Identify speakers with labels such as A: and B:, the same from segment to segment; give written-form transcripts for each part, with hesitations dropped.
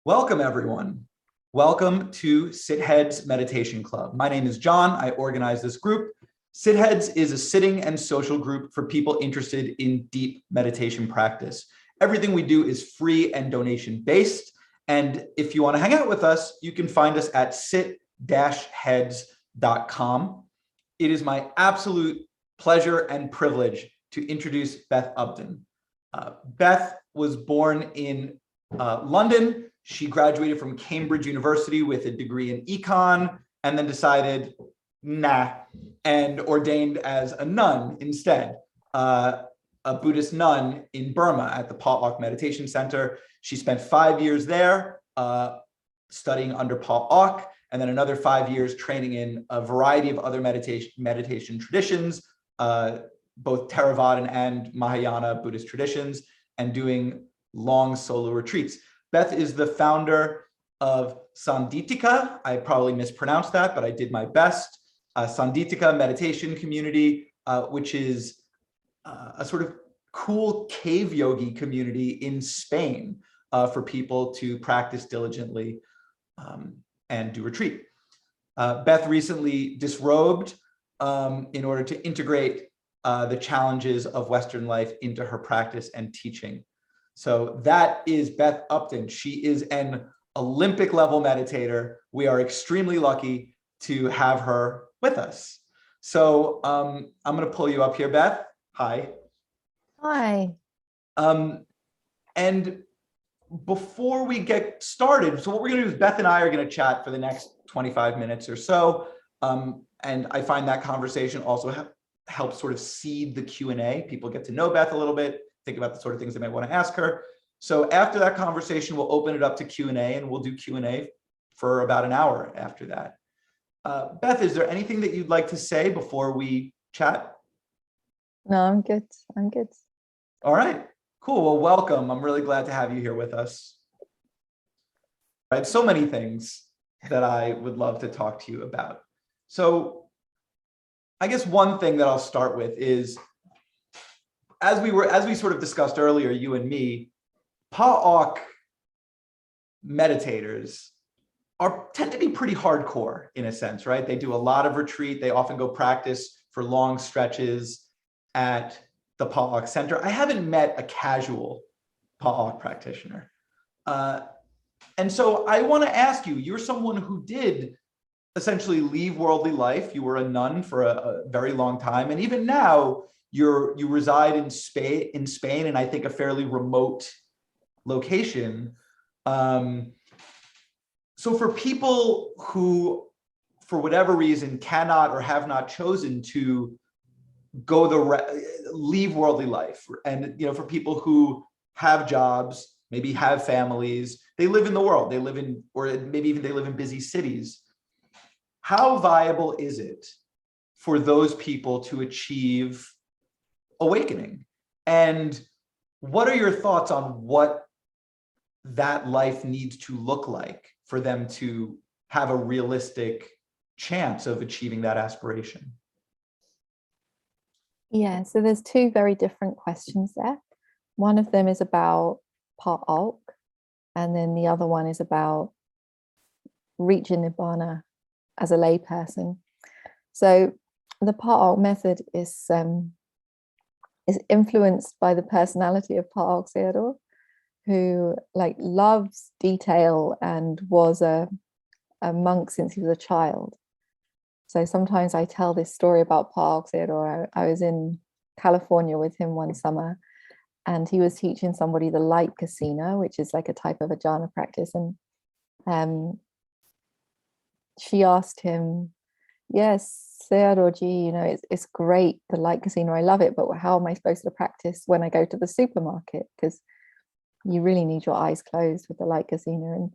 A: Welcome, everyone. Welcome to Sit Heads Meditation Club. My name is John. I organize this group. Sit Heads is a sitting and social group for people interested in deep meditation practice. Everything we do is free and donation-based. And if you want to hang out with us, you can find us at sit-heads.com. It is my absolute pleasure and privilege to introduce Beth Upton. Beth was born in London. She graduated from Cambridge University with a degree in econ and then decided, nah, and ordained as a nun instead, a Buddhist nun in Burma at the Pa-Auk Meditation Center. She spent 5 years there studying under Pa-Auk, and then another 5 years training in a variety of other meditation traditions, both Theravadan and Mahayana Buddhist traditions, and doing long solo retreats. Beth is the founder of Sanditika. I probably mispronounced that, but I did my best. Sanditika meditation community, which is a sort of cool cave yogi community in Spain for people to practice diligently and do retreat. Beth recently disrobed in order to integrate the challenges of Western life into her practice and teaching. So that is Beth Upton. She is an Olympic level meditator. We are extremely lucky to have her with us. So I'm going to pull you up here, Beth. Hi.
B: Hi.
A: And before we get started, so what we're going to do is Beth and I are going to chat for the next 25 minutes or so. And I find that conversation also helps sort of seed the Q&A. People get to know Beth a little bit, think about the sort of things they might want to ask her. So after that conversation, we'll open it up to Q&A, and we'll do Q&A for about an hour after that. Beth, is there anything that you'd like to say before we chat?
B: No, I'm good. I'm good.
A: All right, cool. Well, welcome. I'm really glad to have you here with us. I have so many things that I would love to talk to you about. So I guess one thing that I'll start with is, as we sort of discussed earlier, you and me, Pa-Auk meditators tend to be pretty hardcore in a sense, right? They do a lot of retreat. They often go practice for long stretches at the Pa-Auk Center. I haven't met a casual Pa-Auk practitioner. And so I want to ask you, you're someone who did essentially leave worldly life. You were a nun for a very long time. And even now, you reside in Spain, and I think a fairly remote location. So for people who, for whatever reason, cannot or have not chosen to leave worldly life, and for people who have jobs, maybe have families, they live in the world, they live in, or maybe even they live in busy cities. How viable is it for those people to achieve awakening? And what are your thoughts on what that life needs to look like for them to have a realistic chance of achieving that aspiration?
B: Yeah, so there's two very different questions there. One of them is about Pa-Auk, and then the other one is about reaching nibbana as a layperson. So the Pa-Auk method is influenced by the personality of Pa-Auk Sayadaw, who loves detail and was a monk since he was a child. So sometimes I tell this story about Pa-Auk Sayadaw. I was in California with him one summer, and he was teaching somebody the light casino, which is like a type of a jhana practice. And she asked him, yes, Sayadaw-ji, it's great, the light casino, I love it, but how am I supposed to practice when I go to the supermarket? Because you really need your eyes closed with the light casino. And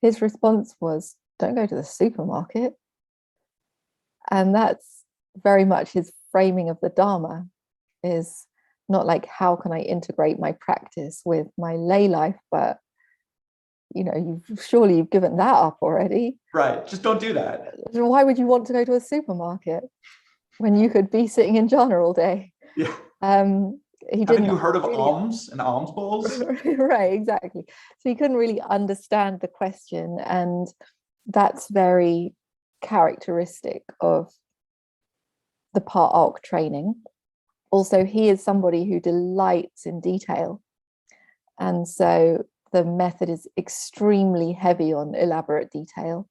B: his response was, don't go to the supermarket. And that's very much his framing of the Dharma, is not like, how can I integrate my practice with my lay life, but you've given that up already.
A: Right, just don't do that.
B: Why would you want to go to a supermarket when you could be sitting in jhana all day?
A: Yeah.
B: he
A: Haven't
B: didn't
A: you heard of
B: really
A: alms and alms bowls?
B: right, exactly. So he couldn't really understand the question, and that's very characteristic of the Pa-Auk training. Also, he is somebody who delights in detail, and so the method is extremely heavy on elaborate detail,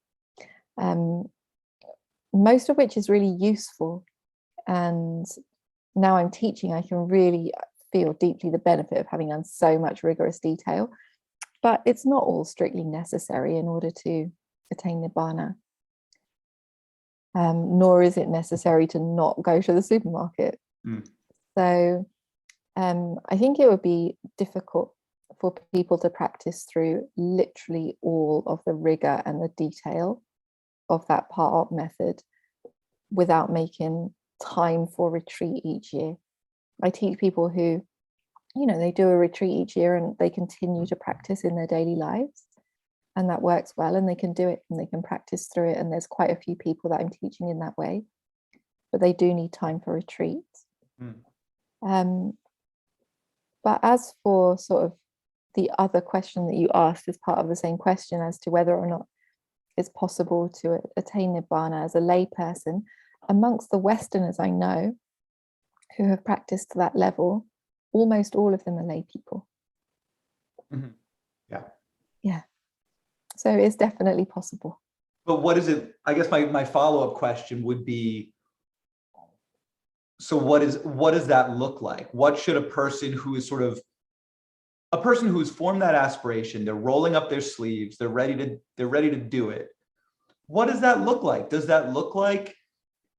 B: most of which is really useful. And now I'm teaching, I can really feel deeply the benefit of having done so much rigorous detail, but it's not all strictly necessary in order to attain nibbana. Nor is it necessary to not go to the supermarket. So I think it would be difficult for people to practice through literally all of the rigor and the detail of that Pa-Auk method without making time for retreat each year. I teach people who, they do a retreat each year and they continue to practice in their daily lives, and that works well, and they can do it and they can practice through it. And there's quite a few people that I'm teaching in that way, but they do need time for retreats. But as for sort of the other question that you asked as part of the same question as to whether or not it's possible to attain nibbana as a lay person, amongst the Westerners I know who have practiced to that level, almost all of them are lay people. Yeah. So it's definitely possible.
A: But what is it? I guess my follow-up question would be, so what does that look like? What should a person who's formed that aspiration, they're rolling up their sleeves, they're ready to do it. What does that look like? Does that look like,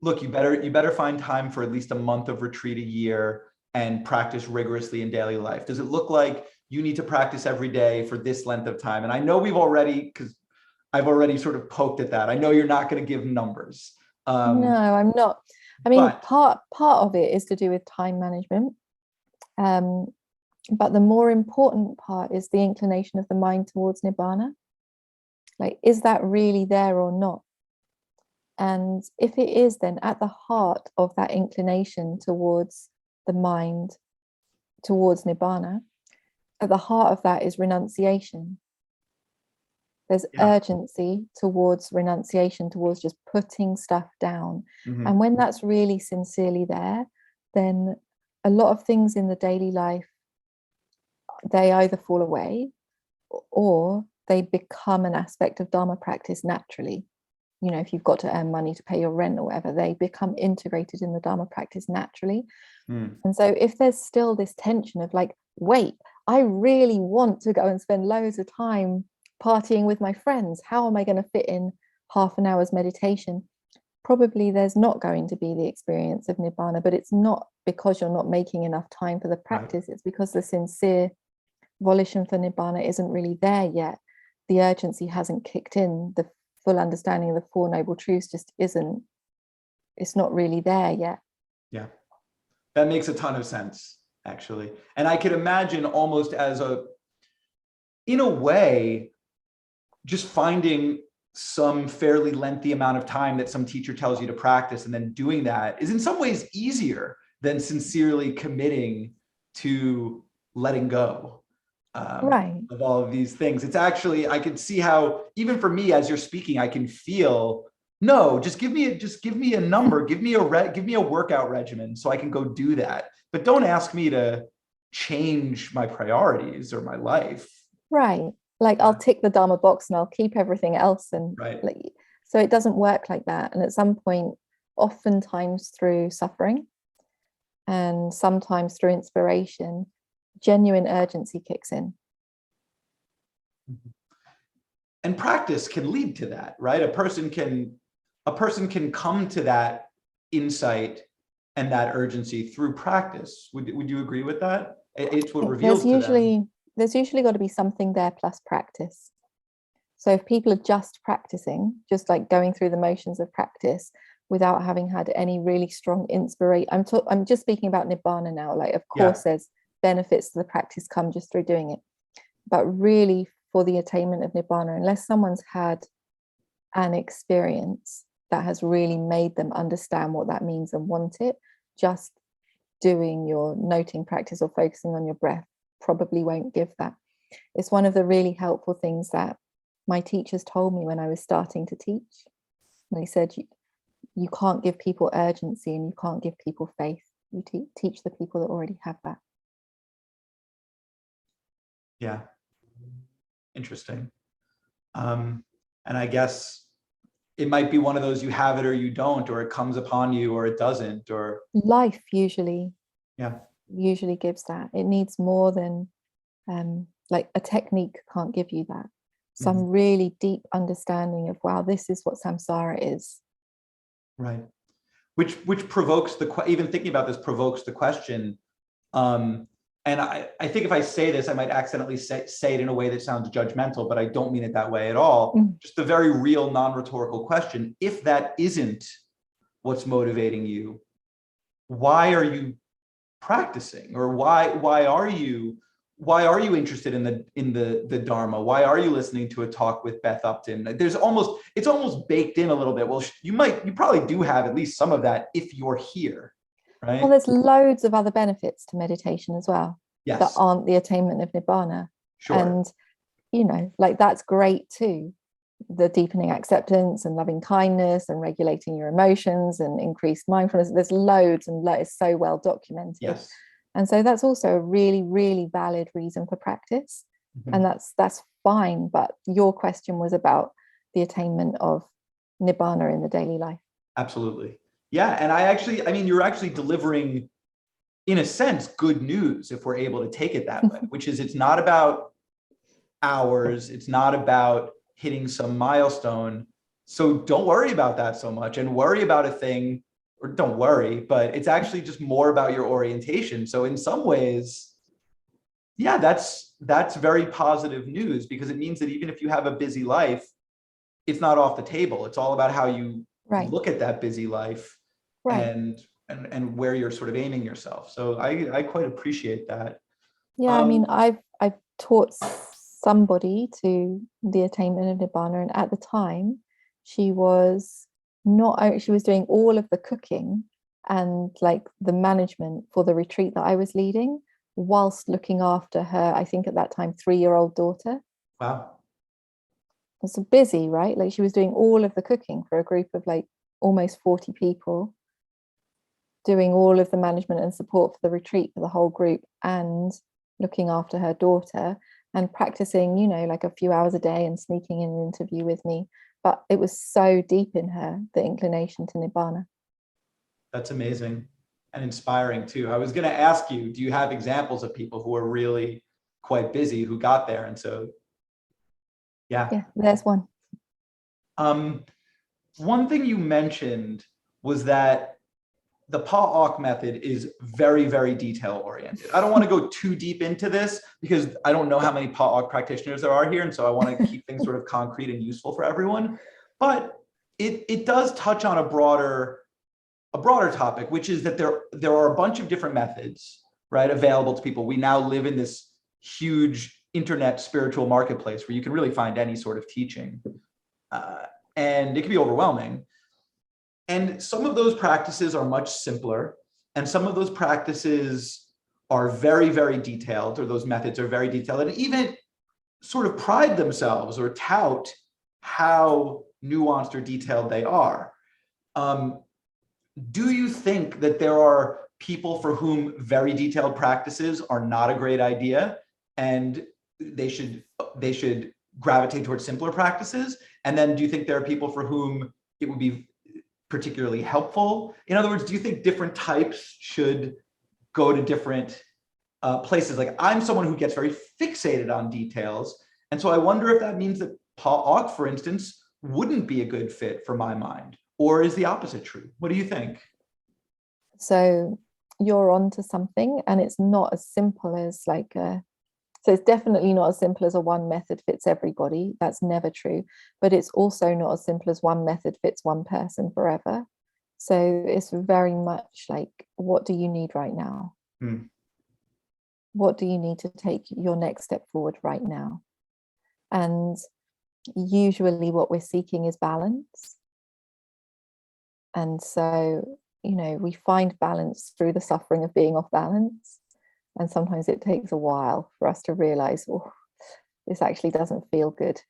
A: look, you better find time for at least a month of retreat a year and practice rigorously in daily life? Does it look like you need to practice every day for this length of time? And I know because I've already sort of poked at that. I know you're not going to give numbers.
B: No, I'm not. I mean, part of it is to do with time management. But the more important part is the inclination of the mind towards nibbana. Like, is that really there or not? And if it is, then at the heart of that inclination towards the mind, towards nibbana, at the heart of that is renunciation. There's urgency towards renunciation, towards just putting stuff down. And when that's really sincerely there, then a lot of things in the daily life, they either fall away or they become an aspect of Dharma practice naturally. If you've got to earn money to pay your rent or whatever, they become integrated in the Dharma practice naturally. And so if there's still this tension of like, wait, I really want to go and spend loads of time partying with my friends, how am I going to fit in half an hour's meditation? Probably there's not going to be the experience of nibbana, but it's not because you're not making enough time for the practice. It's because the sincere volition for nibbana isn't really there yet. The urgency hasn't kicked in. The full understanding of the Four Noble Truths just isn't, it's not really there yet.
A: Yeah, that makes a ton of sense, actually. And I could imagine almost as in a way, just finding some fairly lengthy amount of time that some teacher tells you to practice and then doing that is in some ways easier than sincerely committing to letting go of all of these things. It's actually, I can see how, even for me, as you're speaking, I can feel, no, just give me a number, give me a workout regimen so I can go do that. But don't ask me to change my priorities or my life.
B: Right. Like, I'll tick the Dharma box and I'll keep everything else. And so it doesn't work like that. And at some point, oftentimes through suffering and sometimes through inspiration, genuine urgency kicks in.
A: And practice can lead to that, right? A person can come to that insight and that urgency through practice. Would you agree with that? It's what reveals to them.
B: There's usually got to be something there plus practice. So if people are just practicing, just like going through the motions of practice without having had any really strong inspiration, I'm just speaking about nibbana now. Like, of course, there's benefits to the practice come just through doing it. But really, for the attainment of nibbana, unless someone's had an experience that has really made them understand what that means and want it, just doing your noting practice or focusing on your breath probably won't give that. It's one of the really helpful things that my teachers told me when I was starting to teach. They said, you can't give people urgency and you can't give people faith. You teach the people that already have that.
A: Yeah. Interesting. And I guess it might be one of those, you have it or you don't, or it comes upon you or it doesn't, or
B: life usually
A: yeah,
B: gives that. It needs more than like a technique can't give you that. Some really deep understanding of, wow, this is what samsara is.
A: Right. Which provokes even thinking about this provokes the question. And I think if I say this, I might accidentally say it in a way that sounds judgmental, but I don't mean it that way at all. Just a very real, non-rhetorical question. If that isn't what's motivating you, why are you practicing? Or why are you interested in the Dharma? Why are you listening to a talk with Beth Upton? It's almost baked in a little bit. Well, you probably do have at least some of that if you're here. Right?
B: Well, there's loads of other benefits to meditation as well,
A: yes,
B: that aren't the attainment of nibbana.
A: Sure.
B: And like that's great too. The deepening acceptance and loving kindness and regulating your emotions and increased mindfulness. There's loads and it's so well documented.
A: Yes.
B: And so that's also a really, really valid reason for practice. And that's fine. But your question was about the attainment of nibbana in the daily life.
A: Absolutely. Yeah. And you're actually delivering, in a sense, good news if we're able to take it that way, which is it's not about hours. It's not about hitting some milestone. So don't worry about that so much, and worry about a thing, or don't worry, but it's actually just more about your orientation. So in some ways, yeah, that's very positive news, because it means that even if you have a busy life, it's not off the table. It's all about how you look at that busy life and where you're sort of aiming yourself. So I quite appreciate that.
B: Yeah, I mean, I've taught somebody to the attainment of nibbana, and at the time she was doing all of the cooking and like the management for the retreat that I was leading, whilst looking after her, I think at that time 3-year-old daughter.
A: Wow.
B: It's busy, right? Like she was doing all of the cooking for a group of like almost 40 people, doing all of the management and support for the retreat for the whole group, and looking after her daughter and practicing, like a few hours a day and sneaking in an interview with me. But it was so deep in her, the inclination to nibbana.
A: That's amazing and inspiring too. I was going to ask you, do you have examples of people who are really quite busy who got there? And so, yeah,
B: there's one.
A: One thing you mentioned was that the Pa-Auk method is very, very detail oriented. I don't want to go too deep into this because I don't know how many Pa-Auk practitioners there are here. And so I want to keep things sort of concrete and useful for everyone. But it does touch on a broader topic, which is that there are a bunch of different methods, right, available to people. We now live in this huge internet spiritual marketplace where you can really find any sort of teaching. And it can be overwhelming. And some of those practices are much simpler, and some of those practices are very, very detailed, or those methods are very detailed, and even sort of pride themselves or tout how nuanced or detailed they are. Do you think that there are people for whom very detailed practices are not a great idea, and they should gravitate towards simpler practices? And then do you think there are people for whom it would be particularly helpful? In other words, do you think different types should go to different places? Like, I'm someone who gets very fixated on details. And so I wonder if that means that Pa-Auk, for instance, wouldn't be a good fit for my mind, or is the opposite true? What do you think?
B: So you're onto something, and it's not as simple as so it's definitely not as simple as a one method fits everybody. That's never true. But it's also not as simple as one method fits one person forever. So it's very much like, what do you need right now? What do you need to take your next step forward right now? And usually what we're seeking is balance. And so, we find balance through the suffering of being off balance. And sometimes it takes a while for us to realize, oh, this actually doesn't feel good.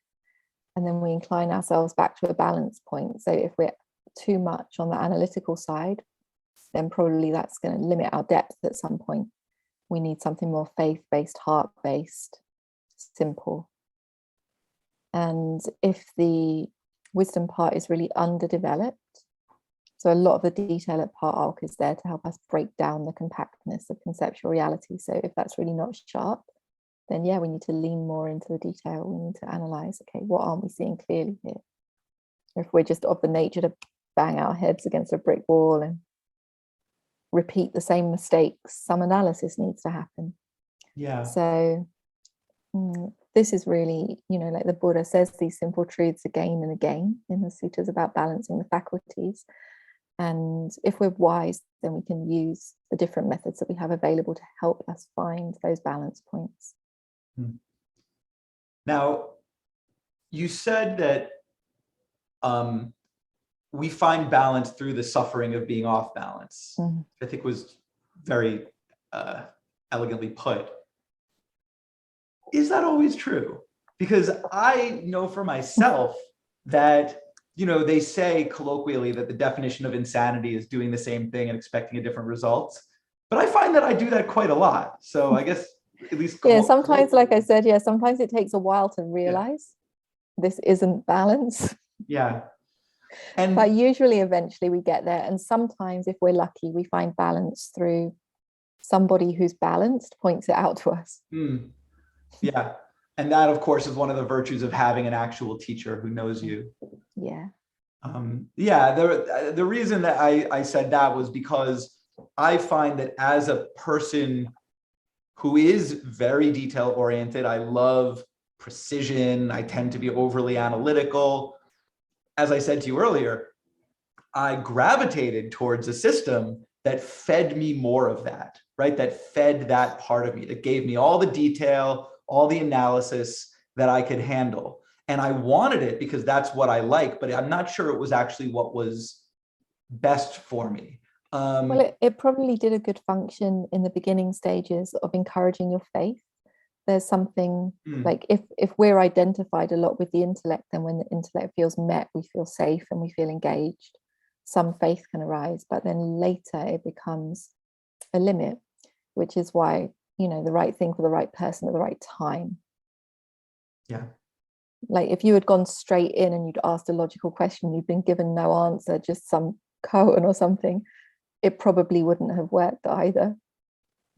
B: And then we incline ourselves back to a balance point. So if we're too much on the analytical side, then probably that's going to limit our depth at some point. We need something more faith-based, heart-based, simple. And if the wisdom part is really underdeveloped, so a lot of the detail at Pa-Auk is there to help us break down the compactness of conceptual reality. So if that's really not sharp, then yeah, we need to lean more into the detail. We need to analyze, okay, what aren't we seeing clearly here? If we're just of the nature to bang our heads against a brick wall and repeat the same mistakes, some analysis needs to happen.
A: Yeah.
B: So this is really, like the Buddha says these simple truths again and again in the suttas about balancing the faculties. And if we're wise, then we can use the different methods that we have available to help us find those balance points.
A: Now, you said that we find balance through the suffering of being off balance. I think was very elegantly put. Is that always true? Because I know for myself that, they say colloquially that the definition of insanity is doing the same thing and expecting a different result. But I find that I do that quite a lot. So I guess at least
B: sometimes, like I said, sometimes it takes a while to realize this isn't balance.
A: Yeah.
B: But usually eventually we get there. And sometimes if we're lucky, we find balance through somebody who's balanced points it out to us.
A: Yeah. And that, of course, is one of the virtues of having an actual teacher who knows you.
B: Yeah.
A: The reason that I said that was because I find that as a person who is very detail oriented, I love precision. I tend to be overly analytical. As I said to you earlier, I gravitated towards a system that fed me more of that, right? That fed that part of me, that gave me all the detail, all the analysis that I could handle. And I wanted it because that's what I like, but I'm not sure it was actually what was best for me.
B: Well, it probably did a good function in the beginning stages of encouraging your faith. There's something like if we're identified a lot with the intellect, then when the intellect feels met, we feel safe and we feel engaged. Some faith can arise, but then later it becomes a limit, which is why, the right thing for the right person at the right time.
A: Yeah.
B: Like if you had gone straight in and you'd asked a logical question, you'd been given no answer, just some koan or something, it probably wouldn't have worked either.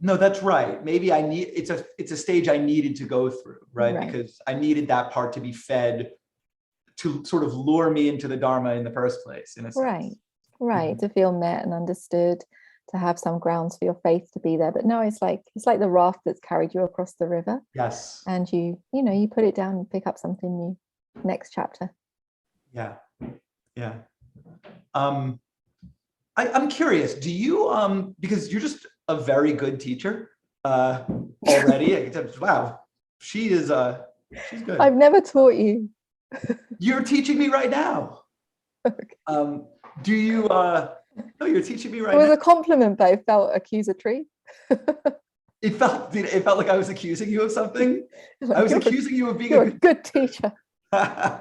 A: No, that's right. Maybe it's a stage I needed to go through, right? Because I needed that part to be fed to sort of lure me into the Dharma in the first place, in a sense.
B: Right. To feel met and understood, to have some grounds for your faith to be there. But no, it's like the raft that's carried you across the river.
A: Yes.
B: And you put it down and pick up something new. Next chapter.
A: Yeah. I'm curious, do you because you're just a very good teacher already. Wow, she's good.
B: I've never taught you.
A: You're teaching me right now.
B: Okay.
A: Do you no, you're teaching me right
B: now. It was
A: a
B: compliment, but it felt accusatory.
A: It felt like I was accusing you of something. Like I was accusing you of being
B: a good teacher.
A: I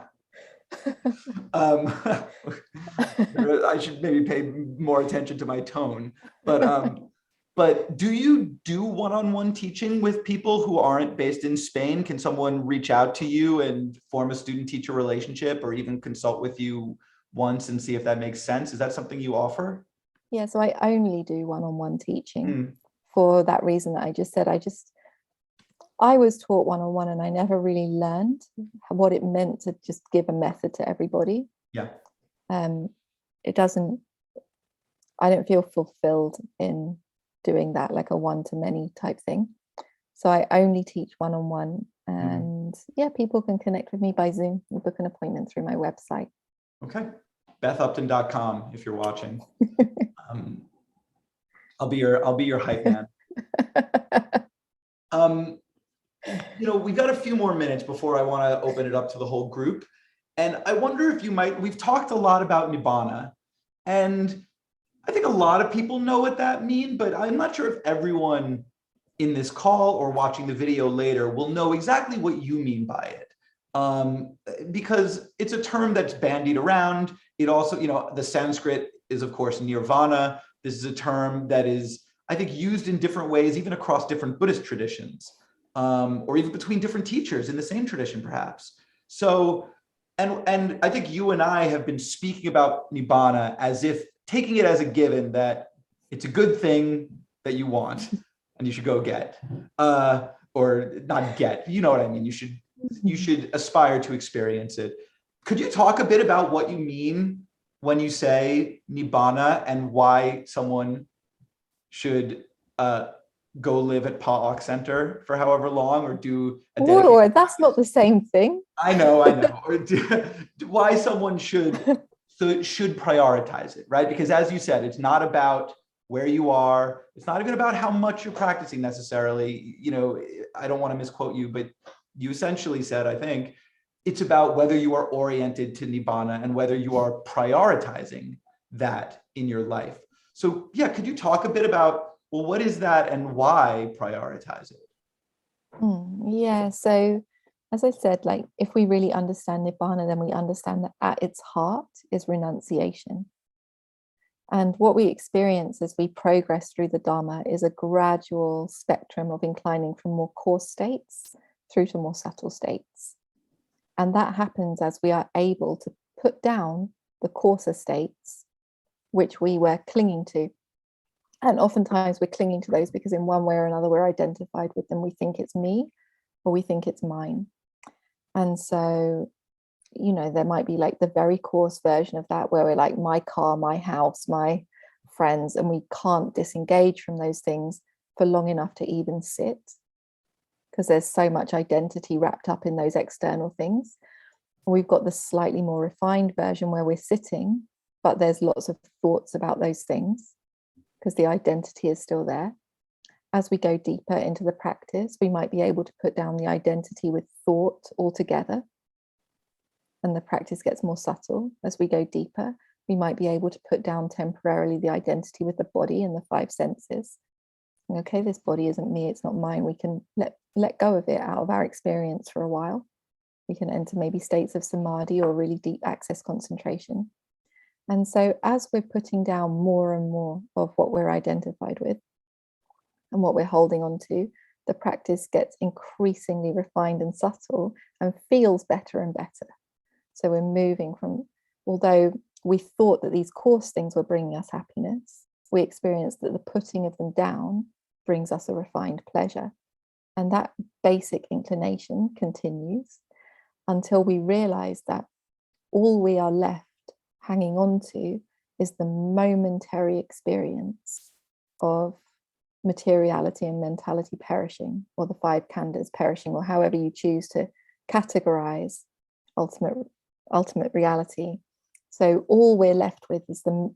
A: should maybe pay more attention to my tone, but do you do one-on-one teaching with people who aren't based in Spain? Can someone reach out to you and form a student-teacher relationship, or even consult with you once and see if that makes sense? Is that something you offer?
B: Yeah, so I only do one-on-one teaching for that reason that I just said. I was taught one-on-one and I never really learned what it meant to just give a method to everybody.
A: Yeah.
B: I don't feel fulfilled in doing that, like a one-to-many type thing. So I only teach one-on-one, and people can connect with me by Zoom and book an appointment through my website.
A: Okay. BethUpton.com if you're watching. I'll be your hype man. We've got a few more minutes before I want to open it up to the whole group. And I wonder if we've talked a lot about nibbana, and I think a lot of people know what that means, but I'm not sure if everyone in this call or watching the video later will know exactly what you mean by it. Because it's a term that's bandied around. It also, the Sanskrit is, of course, nirvana. This is a term that is, I think, used in different ways, even across different Buddhist traditions, or even between different teachers in the same tradition, perhaps. So, and I think you and I have been speaking about nibbana as if taking it as a given that it's a good thing that you want and you should go get, or not get, you know what I mean? You should aspire to experience it. Could you talk a bit about what you mean when you say nibbana and why someone should go live at Pa-Auk Center for however long, or do a dedication?
B: Oh, that's not the same thing.
A: I know. Or why someone should prioritize it, right? Because as you said, it's not about where you are. It's not even about how much you're practicing necessarily. I don't want to misquote you, but you essentially said, I think, it's about whether you are oriented to nibbana and whether you are prioritizing that in your life. So yeah, could you talk a bit about, well, what is that and why prioritize it?
B: Yeah, so as I said, like if we really understand nibbana, then we understand that at its heart is renunciation. And what we experience as we progress through the Dharma is a gradual spectrum of inclining from more coarse states through to more subtle states. And that happens as we are able to put down the coarser states, which we were clinging to. And oftentimes we're clinging to those because in one way or another, we're identified with them. We think it's me or we think it's mine. And so, there might be like the very coarse version of that where we're like my car, my house, my friends, and we can't disengage from those things for long enough to even sit, because there's so much identity wrapped up in those external things. We've got the slightly more refined version where we're sitting, but there's lots of thoughts about those things because the identity is still there. As we go deeper into the practice, we might be able to put down the identity with thought altogether. And the practice gets more subtle. As we go deeper, we might be able to put down temporarily the identity with the body and the five senses. Okay, this body isn't me, it's not mine. We can let go of it out of our experience for a while. We can enter maybe states of samadhi or really deep access concentration. And so as we're putting down more and more of what we're identified with and what we're holding on to, the practice gets increasingly refined and subtle and feels better and better. So we're moving from, although we thought that these coarse things were bringing us happiness, we experienced that the putting of them down brings us a refined pleasure. And that basic inclination continues until we realize that all we are left hanging on to is the momentary experience of materiality and mentality perishing, or the five khandhas perishing, or however you choose to categorize ultimate reality. So all we're left with is the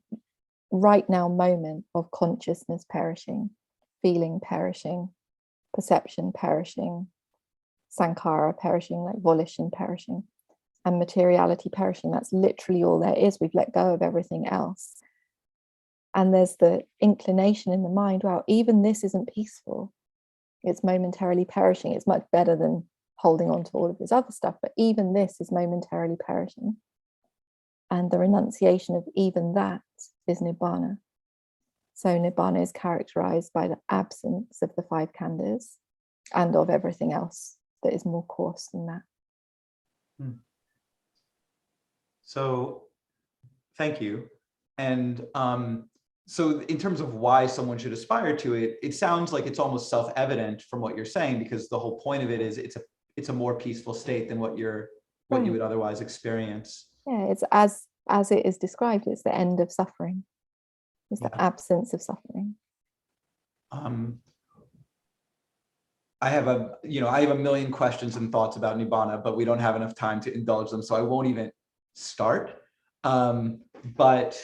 B: right now moment of consciousness perishing, feeling perishing, perception perishing, sankhara perishing, like volition perishing, and materiality perishing. That's literally all there is. We've let go of everything else. And there's the inclination in the mind, wow, even this isn't peaceful. It's momentarily perishing. It's much better than holding on to all of this other stuff, but even this is momentarily perishing. And the renunciation of even that is nibbana. So nibbana is characterized by the absence of the five khandhas and of everything else that is more coarse than that.
A: So thank you. And so in terms of why someone should aspire to it, it sounds like it's almost self-evident from what you're saying, because the whole point of it is it's a more peaceful state than what you would otherwise experience.
B: Yeah, it's as it is described, it's the end of suffering. It's the absence of suffering.
A: I have a million questions and thoughts about nibbana, but we don't have enough time to indulge them, so I won't even start. But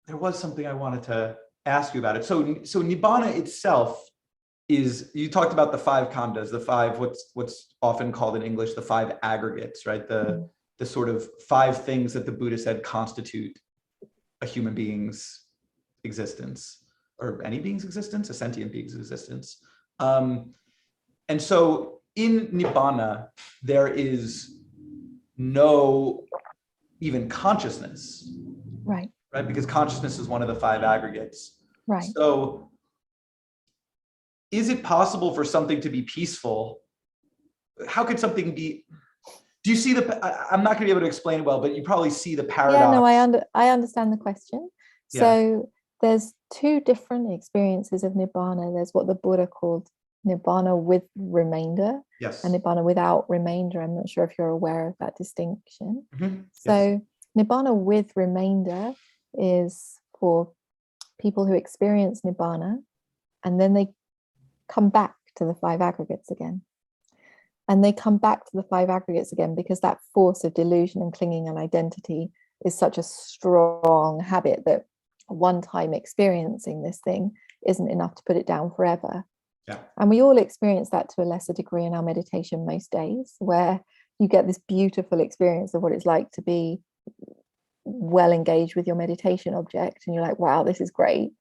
A: there was something I wanted to ask you about it. So nibbana itself is, you talked about the five khandhas, the five, what's often called in English, the five aggregates, right? The the sort of 5 things that the Buddha said constitute a human being's existence, or any being's existence, a sentient being's existence. And so in nibbana, there is no even consciousness,
B: Right.
A: right? Because consciousness is one of the 5 aggregates.
B: Right.
A: So is it possible for something to be peaceful? How could something be, do you see I'm not gonna be able to explain it well, but you probably see the paradox.
B: Yeah, no, I understand the question.
A: Yeah.
B: So there's 2 different experiences of nibbana. There's what the Buddha called nibbana with remainder,
A: Yes.
B: and nibbana without remainder. I'm not sure if you're aware of that distinction.
A: Mm-hmm.
B: So nibbana with remainder is for people who experience nibbana, and then they come back to the 5 aggregates again. And they come back to the 5 aggregates again because that force of delusion and clinging and identity is such a strong habit that one time experiencing this thing isn't enough to put it down forever.
A: Yeah.
B: And we all experience that to a lesser degree in our meditation most days, where you get this beautiful experience of what it's like to be well engaged with your meditation object, and you're like, wow, this is great.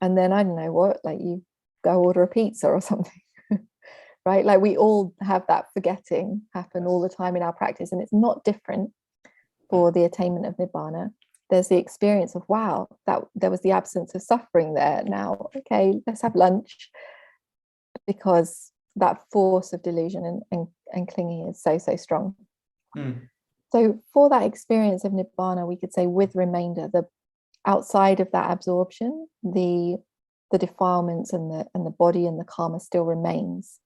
B: And then I don't know what, like you go order a pizza or something. Right? Like we all have that forgetting happen all the time in our practice, and it's not different for the attainment of nibbana. There's the experience of, wow, that there was the absence of suffering there. Now, okay, let's have lunch, because that force of delusion and clinging is so strong. So for that experience of nibbana, we could say with remainder, the outside of that absorption, the defilements and the body and the karma still remains.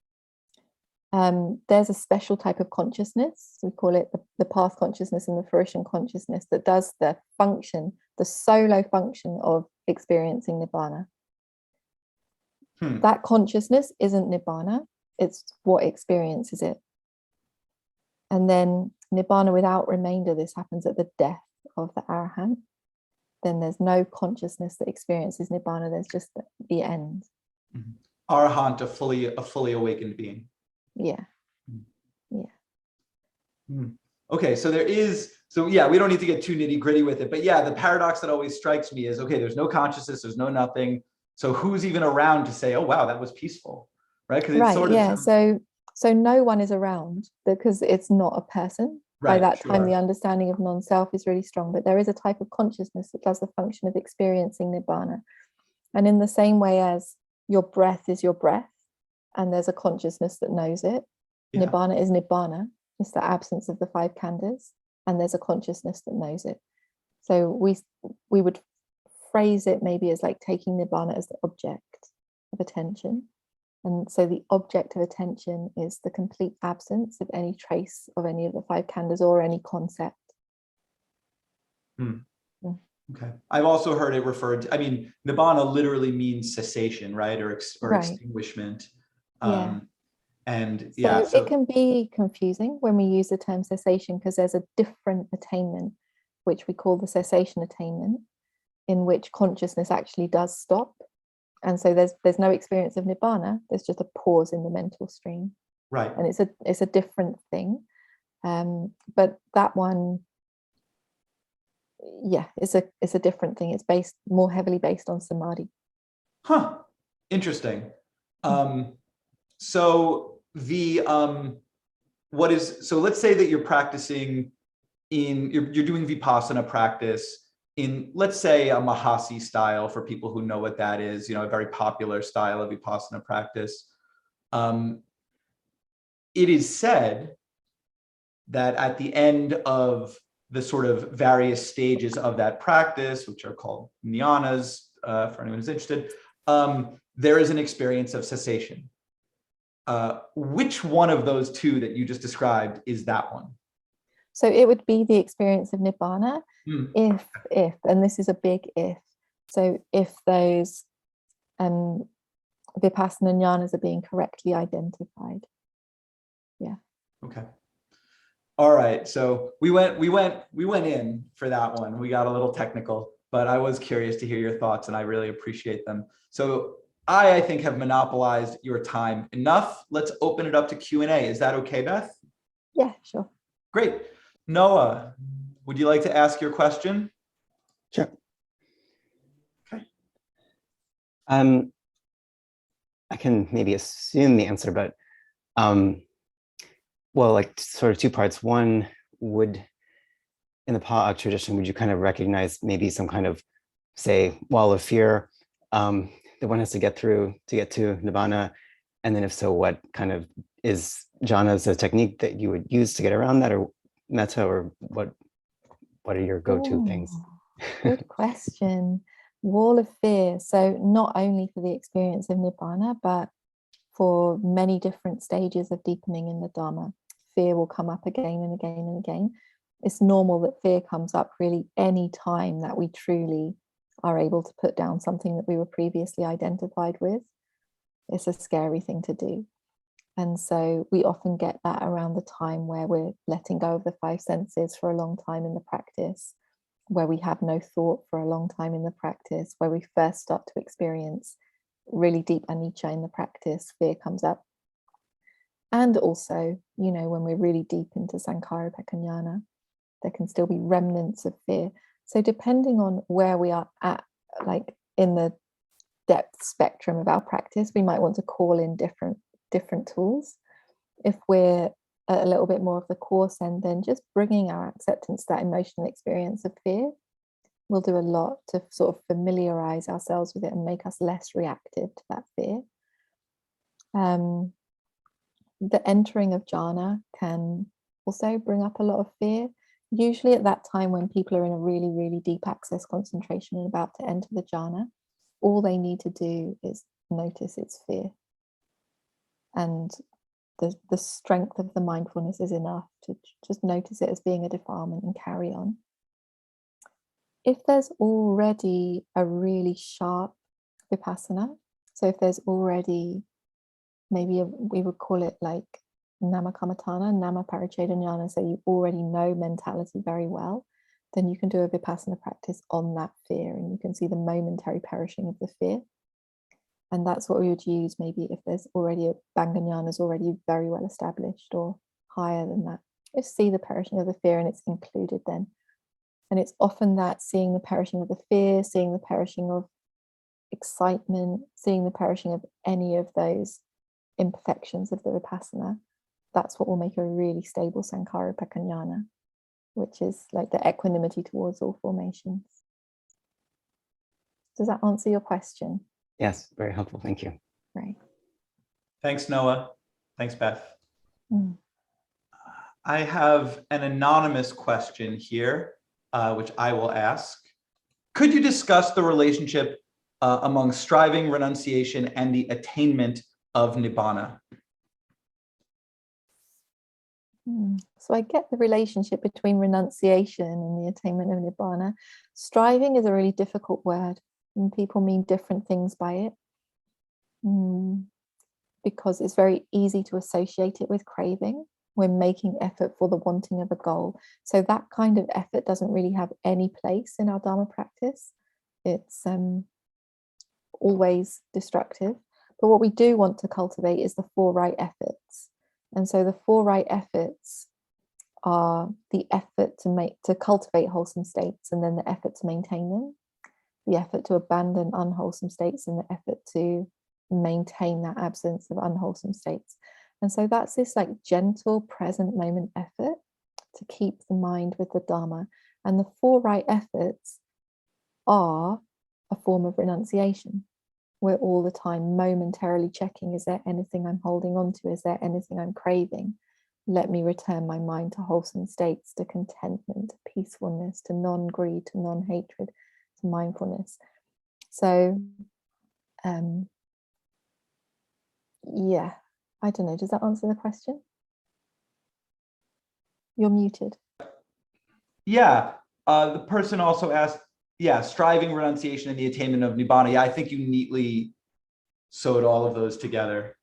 B: There's a special type of consciousness, we call it the path consciousness and the fruition consciousness, that does the function, the solo function of experiencing nibbana. That consciousness isn't nibbana, it's what experiences it. And then nibbana without remainder, this happens at the death of the arahant. Then there's no consciousness that experiences nibbana, there's just the end.
A: Arahant, a fully awakened being.
B: Yeah.
A: Okay, so we don't need to get too nitty gritty with it, but yeah, the paradox that always strikes me is, okay, there's no consciousness, there's no nothing. So who's even around to say, oh, wow, that was peaceful, right? Because it's sort of,
B: yeah. So no one is around because it's not a person. By that time, the understanding of non-self is really strong, but there is a type of consciousness that does the function of experiencing nibbana. And in the same way as your breath is your breath, and there's a consciousness that knows it, nibbana is nibbana. It's the absence of the 5 khandhas, and there's a consciousness that knows it. So we would phrase it maybe as like taking nibbana as the object of attention. And so the object of attention is the complete absence of any trace of any of the 5 khandhas or any concept.
A: Okay. I've also heard it referred to, nibbana literally means cessation, right? Or extinguishment.
B: It can be confusing when we use the term cessation, because there's a different attainment, which we call the cessation attainment, in which consciousness actually does stop. And so there's no experience of nibbana, there's just a pause in the mental stream.
A: Right.
B: And it's a different thing. But that one, it's a different thing. It's more heavily based on samadhi.
A: Interesting. So let's say that you're practicing you're doing vipassana practice in, let's say, a Mahasi style, for people who know what that is, a very popular style of vipassana practice. It is said that at the end of the sort of various stages of that practice, which are called jhanas, for anyone who's interested, there is an experience of cessation. Which one of those 2 that you just described is that one?
B: So it would be the experience of nibbana if, and this is a big if. So if those vipassana jhanas are being correctly identified. Yeah.
A: Okay. All right. So we went in for that one. We got a little technical, but I was curious to hear your thoughts, and I really appreciate them. So I think, have monopolized your time enough. Let's open it up to Q&A. Is that okay, Beth?
B: Yeah, sure.
A: Great. Noah, would you like to ask your question?
C: Sure.
A: Okay.
C: I can maybe assume the answer, but well, like sort of two parts. One, would in the Pa-Auk tradition, would you kind of recognize maybe some kind of, say, wall of fear that one has to get through to get to nibbana? And then if so, what kind of is jhanas a technique that you would use to get around that, or metta, or what are your go-to things?
B: Good question. Wall of fear. So not only for the experience of nibbana, but for many different stages of deepening in the Dharma, fear will come up again and again and again. It's normal that fear comes up really any time that we truly are able to put down something that we were previously identified with. It's a scary thing to do. And so we often get that around the time where we're letting go of the five senses for a long time in the practice, where we have no thought for a long time in the practice, where we first start to experience really deep anicca in the practice, fear comes up. And also, you know, when we're really deep into sankhara jnana, there can still be remnants of fear. So depending on where we are at, like in the depth spectrum of our practice, we might want to call in different tools. If we're at a little bit more of the course end, then just bringing our acceptance to that emotional experience of fear will do a lot to sort of familiarize ourselves with it and make us less reactive to that fear. The entering of jhana can also bring up a lot of fear. Usually at that time when people are in a really, really deep access concentration and about to enter the jhana, all they need to do is notice its fear. And the strength of the mindfulness is enough to just notice it as being a defilement and carry on. If there's already a really sharp vipassana, so if there's already maybe we would call it like nama kammatthana, nama pariccheda jnana, so you already know mentality very well, then you can do a vipassana practice on that fear and you can see the momentary perishing of the fear. And that's what we would use maybe if there's already a Banga jnana is already very well established or higher than that. Just see the perishing of the fear and it's included then. And it's often that seeing the perishing of the fear, seeing the perishing of excitement, seeing the perishing of any of those imperfections of the vipassana, that's what will make a really stable sankhara jnana, which is like the equanimity towards all formations. Does that answer your question?
C: Yes, very helpful. Thank you.
B: Right.
A: Thanks, Noah. Thanks, Beth.
B: Mm.
A: I have an anonymous question here, which I will ask. Could you discuss the relationship among striving, renunciation, and the attainment of nibbana?
B: So I get the relationship between renunciation and the attainment of nibbana. Striving is a really difficult word, and people mean different things by it, because it's very easy to associate it with craving. We're making effort for the wanting of a goal. So that kind of effort doesn't really have any place in our Dharma practice. It's always destructive. But what we do want to cultivate is the four right efforts. And so the four right efforts are the effort to cultivate wholesome states, and then the effort to maintain them, the effort to abandon unwholesome states, and the effort to maintain that absence of unwholesome states. And so that's this like gentle present moment effort to keep the mind with the Dharma. And the four right efforts are a form of renunciation. We're all the time momentarily checking, is there anything I'm holding on to? Is there anything I'm craving? Let me return my mind to wholesome states, to contentment, to peacefulness, to non-greed, to non-hatred, to mindfulness. So, yeah, I don't know. Does that answer the question? You're muted.
A: Yeah, the person also asked, yeah, striving, renunciation, and the attainment of nibbana. Yeah, I think you neatly sewed all of those together.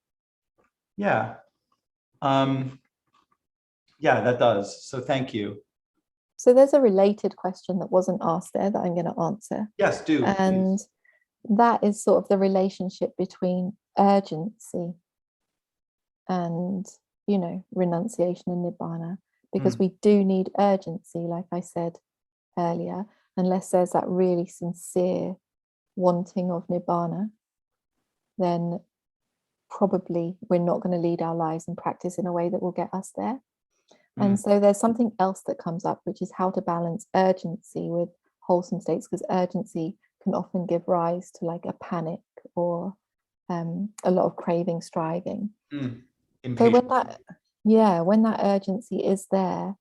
A: Yeah. Yeah, that does. So thank you.
B: So there's a related question that wasn't asked there that I'm going to answer.
A: Yes, do.
B: And
A: please.
B: that is sort of the relationship between urgency and, you know, renunciation and nibbana. because we do need urgency, like I said earlier, unless there's that really sincere wanting of nibbana, then probably we're not going to lead our lives and practice in a way that will get us there. And so there's something else that comes up, which is how to balance urgency with wholesome states, because urgency can often give rise to like a panic or a lot of craving, striving. So when that urgency is there,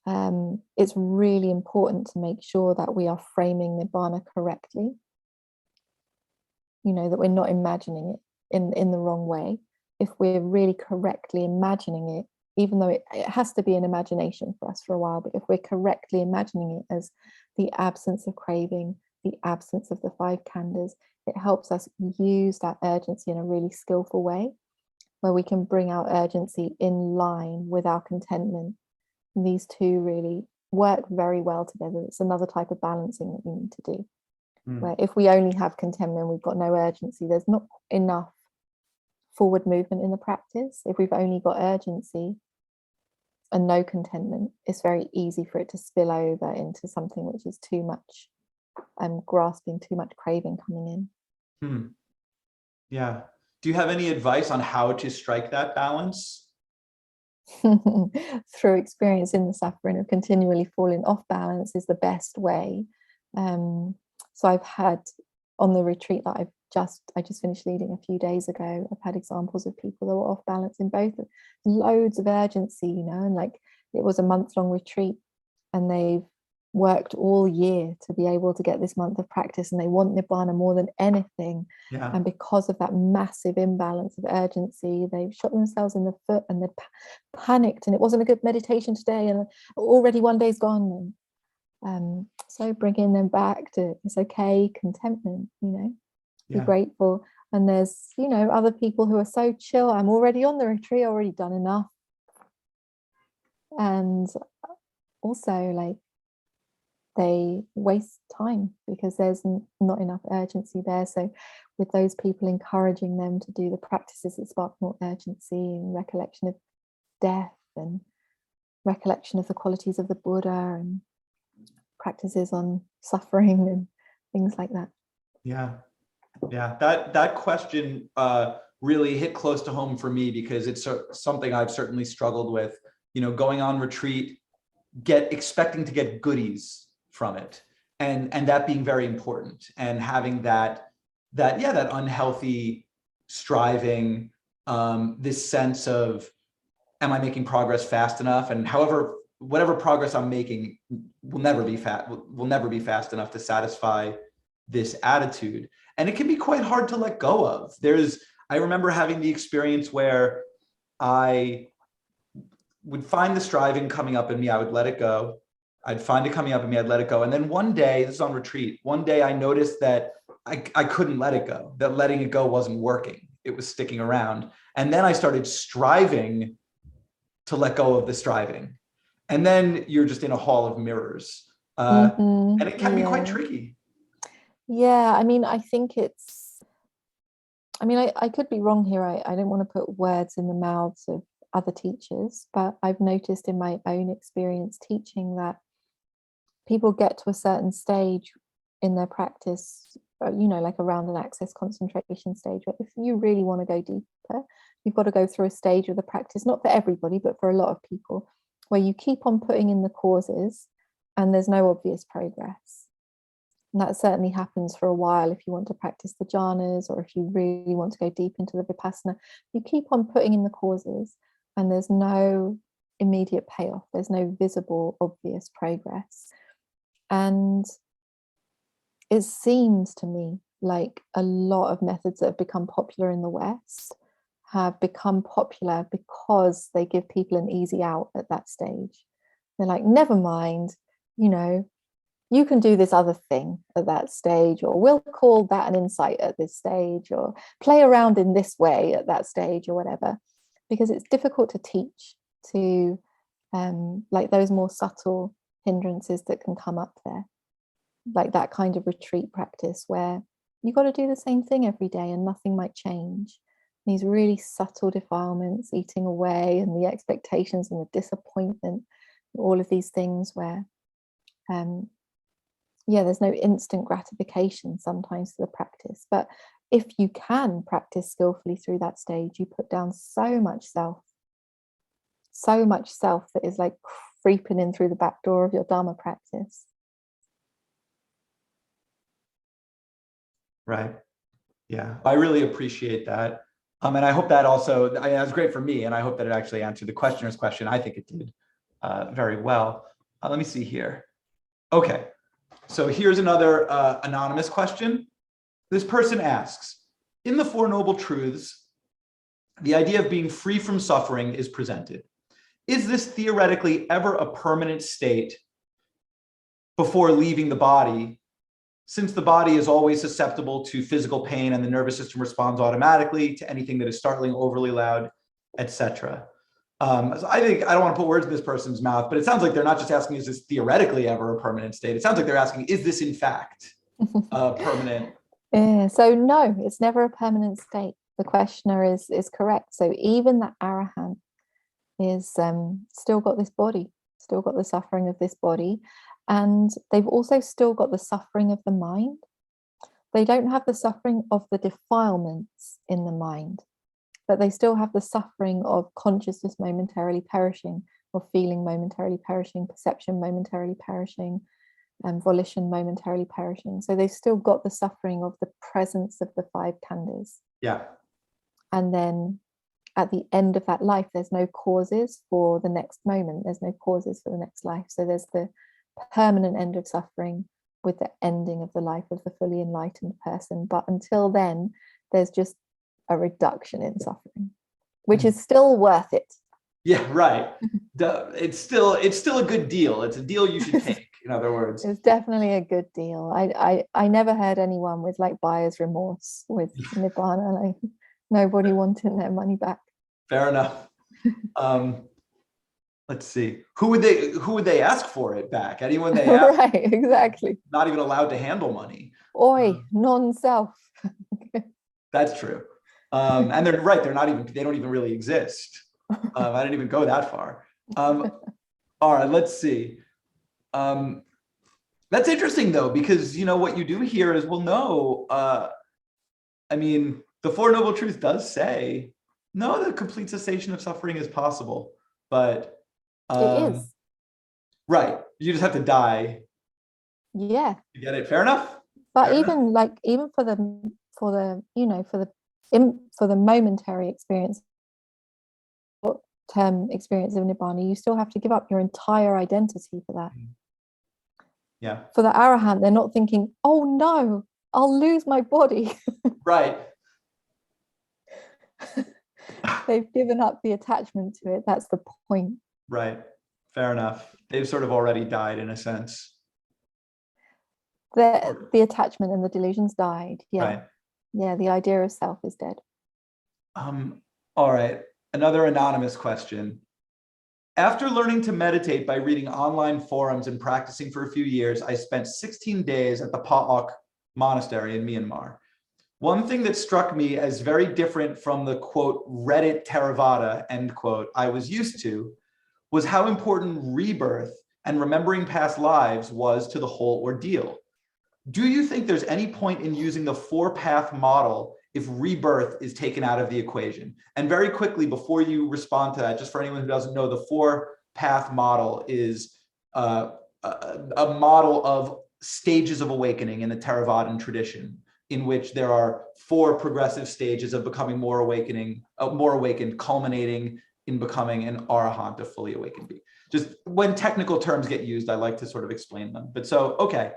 B: it's really important to make sure that we are framing nibbana correctly. That we're not imagining it in the wrong way. If we're really correctly imagining it, even though it has to be an imagination for us for a while, but if we're correctly imagining it as the absence of craving, the absence of the 5 khandhas, it helps us use that urgency in a really skillful way, where we can bring our urgency in line with our contentment. And these two really work very well together. It's another type of balancing that we need to do. Where if we only have contentment, we've got no urgency, there's not enough forward movement in the practice. If we've only got urgency and no contentment, it's very easy for it to spill over into something which is too much grasping, too much craving coming in.
A: Yeah. Do you have any advice on how to strike that balance?
B: Through experiencing the suffering of continually falling off balance is the best way. So I've had, on the retreat that I just finished leading a few days ago, I've had examples of people that were off balance in both, loads of urgency, and like it was a month-long retreat and they've worked all year to be able to get this month of practice, and they want nibbana more than anything. And because of that massive imbalance of urgency, they've shot themselves in the foot and they panicked, and it wasn't a good meditation today, and already one day's gone. So bringing them back to it's okay, contentment, be grateful. And there's other people who are so chill, I'm already on the retreat, already done enough. And also like they waste time because there's not enough urgency there. So with those people, encouraging them to do the practices that spark more urgency and recollection of death and recollection of the qualities of the Buddha and practices on suffering and things like that.
A: That question really hit close to home for me, because it's something I've certainly struggled with, going on retreat, expecting to get goodies from it, and that being very important, and having that unhealthy striving, this sense of, am I making progress fast enough? And whatever progress I'm making will never be fast enough to satisfy this attitude. And it can be quite hard to let go of. I remember having the experience where I would find the striving coming up in me, I would let it go. I'd find it coming up in me, I'd let it go. And then one day, this is on retreat, one day I noticed that I couldn't let it go, that letting it go wasn't working. It was sticking around. And then I started striving to let go of the striving. And then you're just in a hall of mirrors. And it can be quite tricky.
B: Yeah, I think I could be wrong here. I don't want to put words in the mouths of other teachers, but I've noticed in my own experience teaching that people get to a certain stage in their practice, like around an access concentration stage, where if you really want to go deeper, you've got to go through a stage of the practice, not for everybody, but for a lot of people, where you keep on putting in the causes and there's no obvious progress. And that certainly happens for a while if you want to practice the jhanas, or if you really want to go deep into the vipassana. You keep on putting in the causes and there's no immediate payoff. There's no visible, obvious progress. And it seems to me like a lot of methods that have become popular in the West have become popular because they give people an easy out at that stage. They're like, never mind, you can do this other thing at that stage, or we'll call that an insight at this stage, or play around in this way at that stage, or whatever, because it's difficult to teach to like those more subtle hindrances that can come up there, like that kind of retreat practice where you got to do the same thing every day and nothing might change. These really subtle defilements eating away, and the expectations and the disappointment all of these things where yeah, there's no instant gratification sometimes to the practice, but if you can practice skillfully through that stage, you put down so much self that is like creeping in through the back door of your Dharma practice.
A: Right. Yeah, I really appreciate that. And I hope that also, that was great for me, and I hope that it actually answered the questioner's question. I think it did very well. Let me see here. Okay, so here's another anonymous question. This person asks, in the Four Noble Truths, the idea of being free from suffering is presented. Is this theoretically ever a permanent state before leaving the body, since the body is always susceptible to physical pain and the nervous system responds automatically to anything that is startling, overly loud, etc.? So I think, I don't want to put words in this person's mouth, but it sounds like they're not just asking, is this theoretically ever a permanent state? It sounds like they're asking, is this in fact permanent?
B: Yeah, so no, it's never a permanent state. The questioner is correct. So even the arahant is still got this body, still got the suffering of this body, and they've also still got the suffering of the mind. They don't have the suffering of the defilements in the mind, but they still have the suffering of consciousness momentarily perishing, or feeling momentarily perishing, perception momentarily perishing, and volition momentarily perishing. So they've still got the suffering of the presence of the five khandhas.
A: Yeah.
B: And then at the end of that life, there's no causes for the next moment. There's no causes for the next life. So there's the permanent end of suffering with the ending of the life of the fully enlightened person. But until then, there's just a reduction in suffering, which is still worth it.
A: Yeah, right. It's still a good deal. It's a deal you should take, in other words.
B: It's definitely a good deal. I never heard anyone with like buyer's remorse with nibbana, like nobody wanting their money back.
A: Fair enough. Let's see. Who would they ask for it back? Anyone they ask?
B: Right, exactly.
A: Not even allowed to handle money.
B: Oi, non-self.
A: That's true. And they're right. They don't even really exist. I didn't even go that far. All right, let's see. That's interesting though, because what you do here is, well, no, I mean, the Four Noble Truths does say, no, the complete cessation of suffering is possible, but
B: It is.
A: Right. You just have to die.
B: Yeah.
A: You get it? Fair enough.
B: But
A: Fair
B: even
A: enough.
B: even for the momentary experience, term experience of nibbana, you still have to give up your entire identity for that.
A: Yeah.
B: For the arahant, they're not thinking, oh no, I'll lose my body.
A: Right.
B: They've given up the attachment to it. That's the point.
A: Right. Fair enough. They've sort of already died in a sense.
B: The attachment and the delusions died. Yeah.
A: Right.
B: Yeah, the idea of self is dead.
A: All right. Another anonymous question. After learning to meditate by reading online forums and practicing for a few years, I spent 16 days at the Pa-Auk monastery in Myanmar. One thing that struck me as very different from the quote Reddit Theravada end quote I was used to was how important rebirth and remembering past lives was to the whole ordeal. Do you think there's any point in using the four-path model if rebirth is taken out of the equation? And very quickly, before you respond to that, just for anyone who doesn't know, the four-path model is a model of stages of awakening in the Theravadan tradition, in which there are four progressive stages of becoming more awakened, culminating in becoming an arahant, a fully awakened being. Just when technical terms get used, I like to sort of explain them. But so, okay.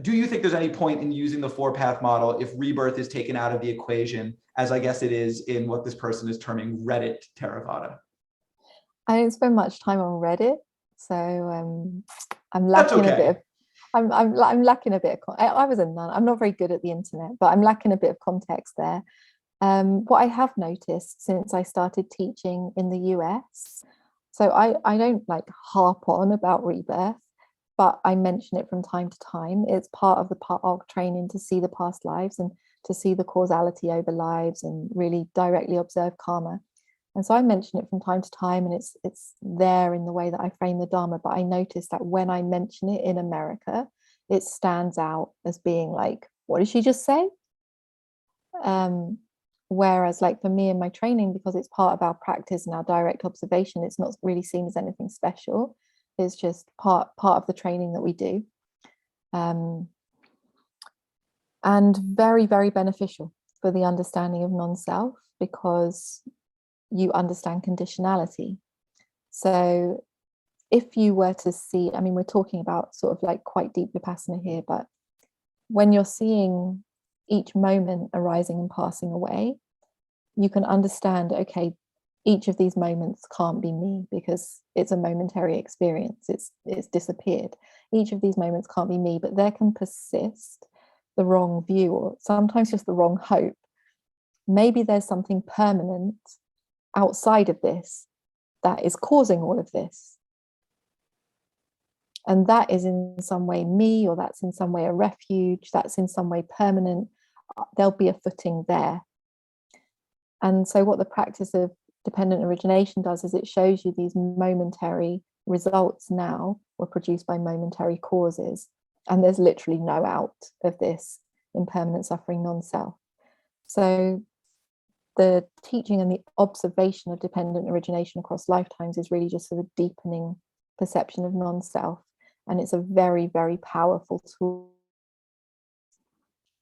A: Do you think there's any point in using the four-path model if rebirth is taken out of the equation, as I guess it is in what this person is terming Reddit Theravada?
B: I didn't spend much time on Reddit, so I'm lacking a bit of. I'm lacking a bit of. I was a nun. I'm not very good at the internet, but I'm lacking a bit of context there. What I have noticed since I started teaching in the US, so I don't like harp on about rebirth, but I mention it from time to time. It's part of the Pa-Auk training to see the past lives and to see the causality over lives and really directly observe karma. And so I mention it from time to time, and it's there in the way that I frame the Dharma. But I notice that when I mention it in America, it stands out as being like, what did she just say? Whereas like for me in my training, because it's part of our practice and our direct observation, it's not really seen as anything special. It's just part of the training that we do. And very, very beneficial for the understanding of non-self, because you understand conditionality. So if you were to see, I mean, we're talking about sort of like quite deep vipassana here, but when you're seeing each moment arising and passing away, you can understand, okay, each of these moments can't be me because it's a momentary experience. It's disappeared. Each of these moments can't be me, but there can persist the wrong view, or sometimes just the wrong hope. Maybe there's something permanent outside of this that is causing all of this. And that is in some way me, or that's in some way a refuge, that's in some way permanent. There'll be a footing there. And so what the practice of dependent origination does is it shows you these momentary results now were produced by momentary causes. And there's literally no out of this impermanent suffering non-self. So the teaching and the observation of dependent origination across lifetimes is really just sort of deepening perception of non-self. And it's a very, very powerful tool.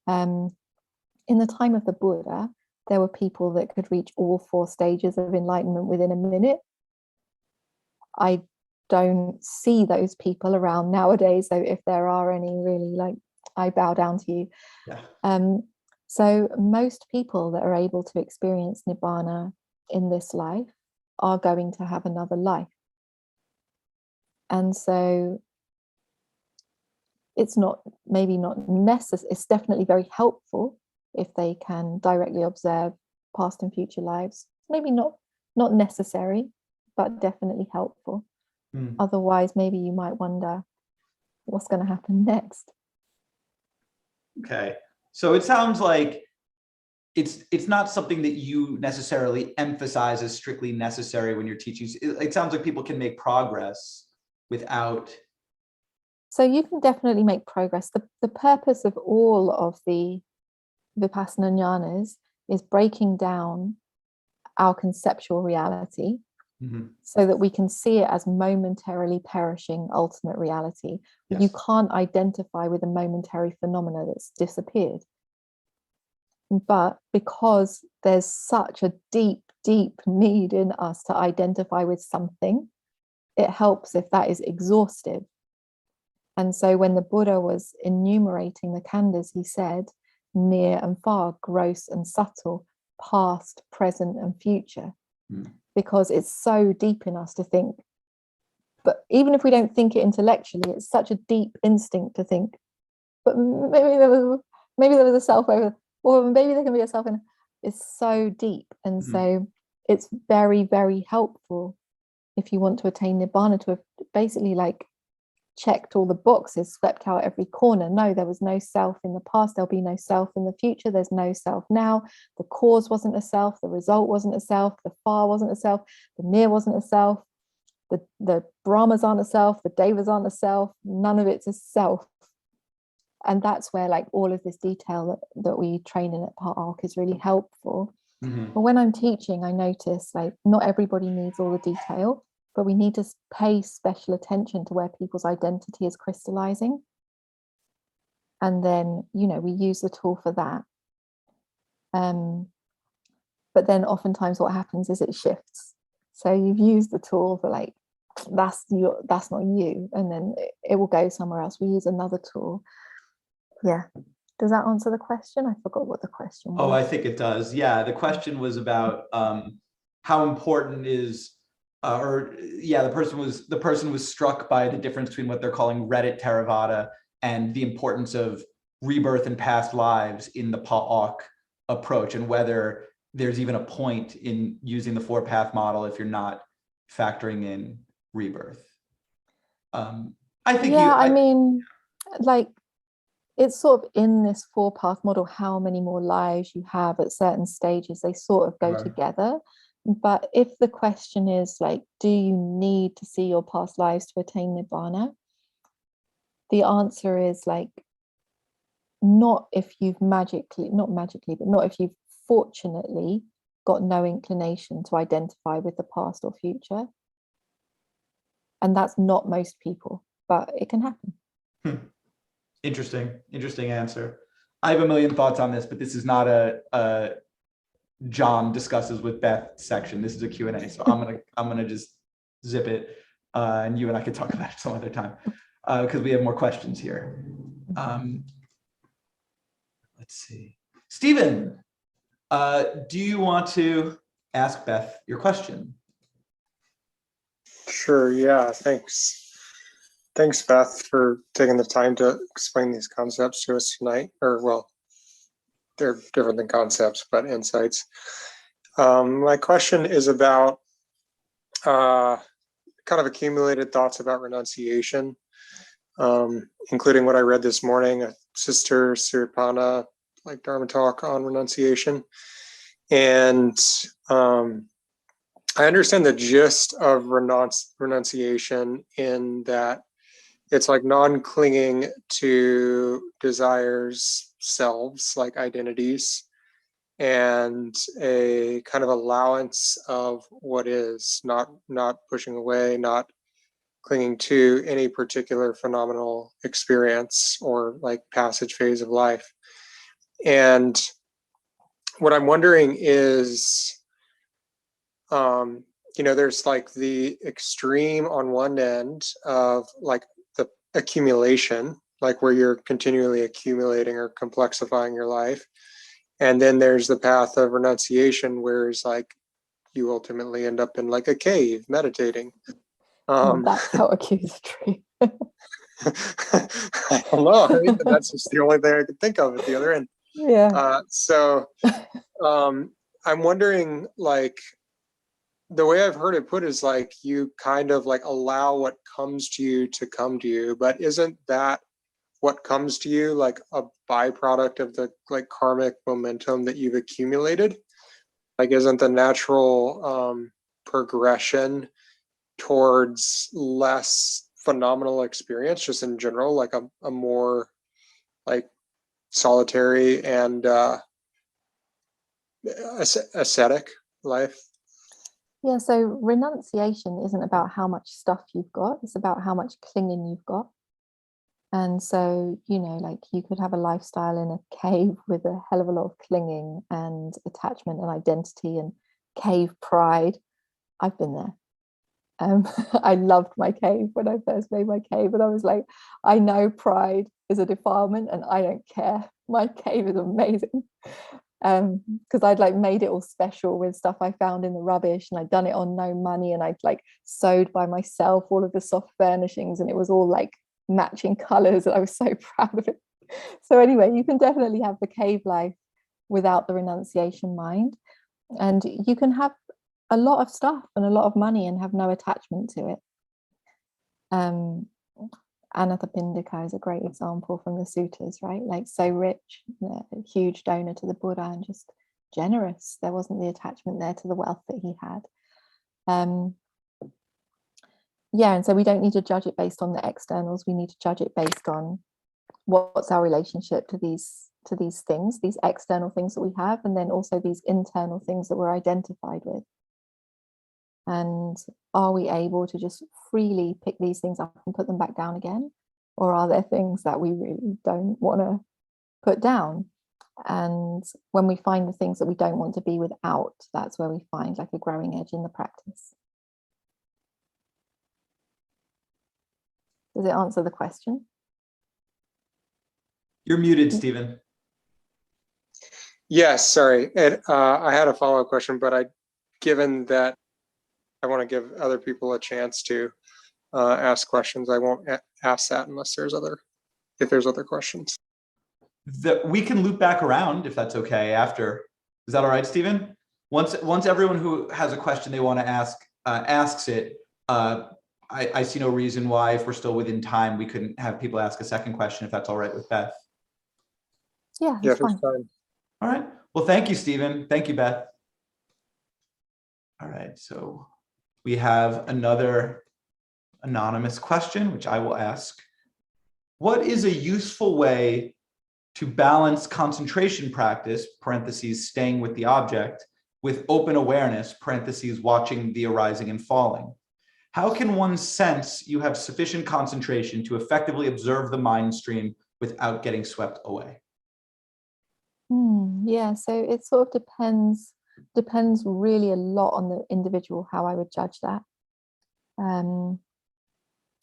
B: In the time of the Buddha, there were people that could reach all 4 stages of enlightenment within a minute. I don't see those people around nowadays. So if there are any, really, like, I bow down to you. Yeah. So most people that are able to experience nibbana in this life are going to have another life. And so it's not, maybe not necessary, it's definitely very helpful if they can directly observe past and future lives. Maybe not necessary, but definitely helpful. Otherwise, maybe you might wonder what's going to happen next.
A: Okay, so it sounds like it's not something that you necessarily emphasize as strictly necessary when you're teaching. It sounds like people can make progress without.
B: So you can definitely make progress. The purpose of all of the Vipassana jhanas is breaking down our conceptual reality, so that we can see it as momentarily perishing ultimate reality. Yes. You can't identify with a momentary phenomena that's disappeared. But because there's such a deep, deep need in us to identify with something, it helps if that is exhaustive. And so when the Buddha was enumerating the khandhas, he said, near and far, gross and subtle, past, present, and future. Because it's so deep in us to think. But even if we don't think it intellectually, it's such a deep instinct to think, but maybe there was a self over, or maybe there can be a self in. It's so deep. And so it's very, very helpful if you want to attain nibbana to have basically like checked all the boxes, swept out every corner. No, there was no self in the past, there'll be no self in the future, there's no self now. The cause wasn't a self, the result wasn't a self, the far wasn't a self, the near wasn't a self, the Brahmas aren't a self, the Devas aren't a self, none of it's a self. And that's where like all of this detail that we train in at Pa-Auk is really helpful. But when I'm teaching, I notice like not everybody needs all the detail, but we need to pay special attention to where people's identity is crystallizing. And then, we use the tool for that. But then oftentimes what happens is it shifts. So you've used the tool for like, that's not you. And then it will go somewhere else. We use another tool. Yeah. Does that answer the question? I forgot what the question was.
A: Oh, I think it does. Yeah. The question was about how important is the person was struck by the difference between what they're calling Reddit Theravada and the importance of rebirth and past lives in the Pa-Auk approach, and whether there's even a point in using the 4-path model if you're not factoring in rebirth. I think
B: like it's sort of in this 4-path model, how many more lives you have at certain stages, they sort of go together. But if the question is like, do you need to see your past lives to attain nibbana? The answer is like, not if you've not if you've fortunately got no inclination to identify with the past or future. And that's not most people, but it can happen.
A: Interesting answer. I have a million thoughts on this, but this is not a John discusses with Beth section. This is a Q&A, so I'm gonna just zip it, and you and I could talk about it some other time, because we have more questions here. Let's see, Stephen, do you want to ask Beth your question?
D: Sure. Yeah. Thanks. Thanks, Beth, for taking the time to explain these concepts to us tonight. Or, well, they're different than concepts, but insights. My question is about kind of accumulated thoughts about renunciation, including what I read this morning, a Sister Siripana, like Dharma talk on renunciation. And I understand the gist of renunciation in that it's like non-clinging to desires, selves, like identities, and a kind of allowance of what is, not pushing away, not clinging to any particular phenomenal experience or like passage phase of life. And what I'm wondering is, there's like the extreme on one end of like the accumulation, like where you're continually accumulating or complexifying your life. And then there's the path of renunciation, where it's like you ultimately end up in like a cave meditating.
B: That's how accusatory.
D: I don't know. I mean, that's just the only thing I could think of at the other end.
B: Yeah.
D: I'm wondering, like, the way I've heard it put is like you kind of like allow what comes to you to come to you, but isn't that what comes to you like a byproduct of the like karmic momentum that you've accumulated? Like, isn't the natural progression towards less phenomenal experience just in general, like a more like solitary and ascetic life?
B: Yeah, so renunciation isn't about how much stuff you've got, it's about how much clinging you've got. And so, like you could have a lifestyle in a cave with a hell of a lot of clinging and attachment and identity and cave pride. I've been there. I loved my cave when I first made my cave, and I was like, I know pride is a defilement and I don't care. My cave is amazing. Because I'd like made it all special with stuff I found in the rubbish, and I'd done it on no money, and I'd like sewed by myself all of the soft furnishings, and it was all like matching colors, and I was so proud of it. So anyway, you can definitely have the cave life without the renunciation mind, and you can have a lot of stuff and a lot of money and have no attachment to it. Anathapindika is a great example from the suttas, right? Like so rich, a huge donor to the Buddha, and just generous. There wasn't the attachment there to the wealth that he had. And so we don't need to judge it based on the externals. We need to judge it based on what's our relationship to these things, these external things that we have, and then also these internal things that we're identified with. And are we able to just freely pick these things up and put them back down again? Or are there things that we really don't want to put down? And when we find the things that we don't want to be without, that's where we find like a growing edge in the practice. Does it answer the question?
A: You're muted, Stephen.
D: Yes, sorry. I had a follow-up question, but given that I want to give other people a chance to ask questions, I won't ask that unless if there's other questions.
A: We can loop back around if that's okay after. Is that all right, Stephen? Once everyone who has a question they want to ask asks it, I see no reason why, if we're still within time, we couldn't have people ask a second question, if that's all right with Beth.
B: Yeah, that's fine.
D: Fine.
A: All right. Well, thank you, Stephen. Thank you, Beth. All right, so we have another anonymous question, which I will ask. What is a useful way to balance concentration practice, parentheses, staying with the object, with open awareness, parentheses, watching the arising and falling? How can one sense you have sufficient concentration to effectively observe the mind stream without getting swept away?
B: Yeah, so it sort of depends really a lot on the individual how I would judge that. And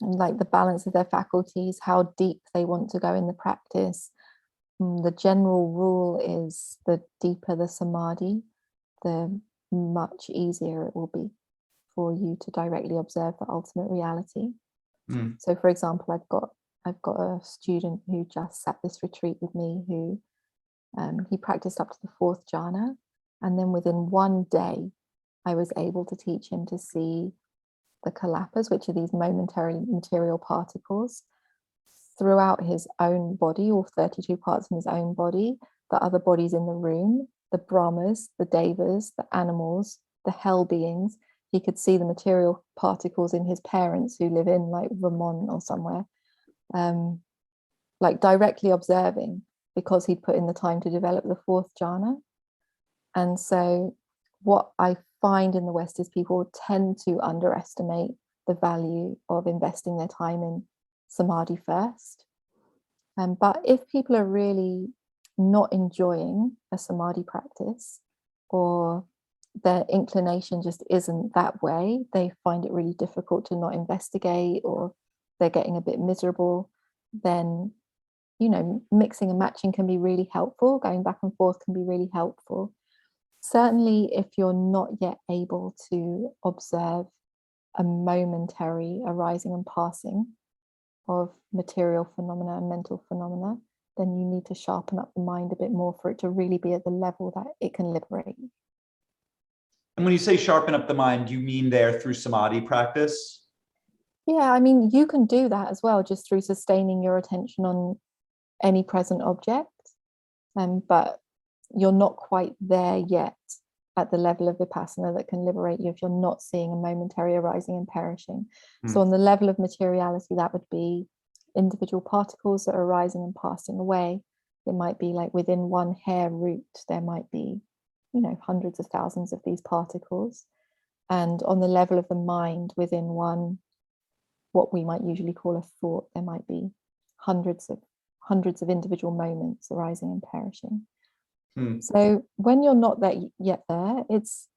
B: like the balance of their faculties, how deep they want to go in the practice. The general rule is the deeper the samadhi, the much easier it will be for you to directly observe the ultimate reality. So for example, I've got a student who just sat this retreat with me who he practiced up to the 4th jhana, and then within one day I was able to teach him to see the kalapas, which are these momentary material particles, throughout his own body, all 32 parts in his own body, the other bodies in the room, the brahmas, the devas, the animals, the hell beings. He could see the material particles in his parents who live in like Vermont or somewhere, like directly observing, because he'd put in the time to develop the 4th jhana. And so what I find in the West is people tend to underestimate the value of investing their time in samadhi first. But if people are really not enjoying a samadhi practice, or their inclination just isn't that way, they find it really difficult to not investigate, or they're getting a bit miserable, then, you know, mixing and matching can be really helpful. Going back and forth can be really helpful. Certainly, if you're not yet able to observe a momentary arising and passing of material phenomena and mental phenomena, then you need to sharpen up the mind a bit more for it to really be at the level that it can liberate.
A: And when you say sharpen up the mind, you mean there through samadhi practice?
B: Yeah, I mean, you can do that as well, just through sustaining your attention on any present object. But you're not quite there yet at the level of vipassana that can liberate you if you're not seeing a momentary arising and perishing. So on the level of materiality, that would be individual particles that are arising and passing away. It might be like within one hair root, there might be, you know, hundreds of thousands of these particles. And on the level of the mind, within one, what we might usually call a thought, there might be hundreds of individual moments arising and perishing. So when you're not yet there, it's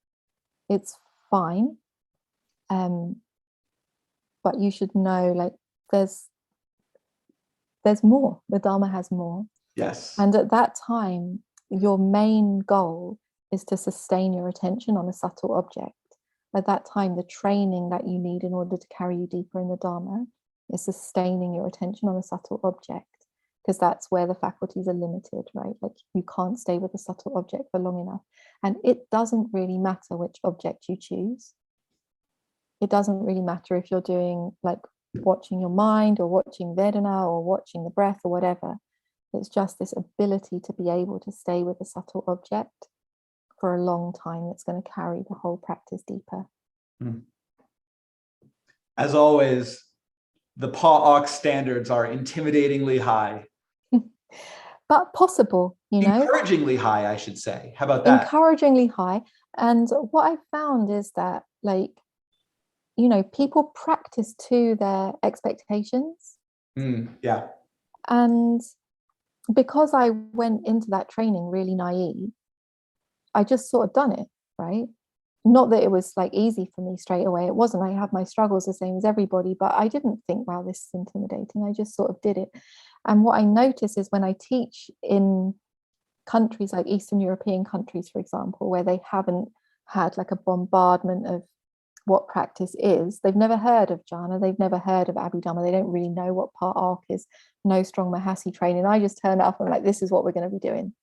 B: fine, but you should know, like, there's more. The Dharma has more.
A: Yes.
B: And at that time, your main goal is to sustain your attention on a subtle object. At that time, the training that you need in order to carry you deeper in the Dharma is sustaining your attention on a subtle object, because that's where the faculties are limited, right? Like, you can't stay with a subtle object for long enough. And it doesn't really matter which object you choose. It doesn't really matter if you're doing like watching your mind or watching Vedana or watching the breath or whatever. It's just this ability to be able to stay with a subtle object for a long time that's going to carry the whole practice deeper.
A: As always, the Pa-Auk standards are intimidatingly high.
B: But possible, you know.
A: Encouragingly high, I should say. How about that?
B: Encouragingly high. And what I found is that, like, you know, people practice to their expectations.
A: Yeah.
B: And because I went into that training really naive, I just sort of done it, right? Not that it was like easy for me straight away. It wasn't. I had my struggles the same as everybody, but I didn't think, wow, this is intimidating. I just sort of did it. And what I notice is when I teach in countries like Eastern European countries, for example, where they haven't had like a bombardment of what practice is, they've never heard of jhana, they've never heard of Abhidhamma, they don't really know what Pa-Auk is, no strong Mahasi training. I just turn up and like, this is what we're going to be doing.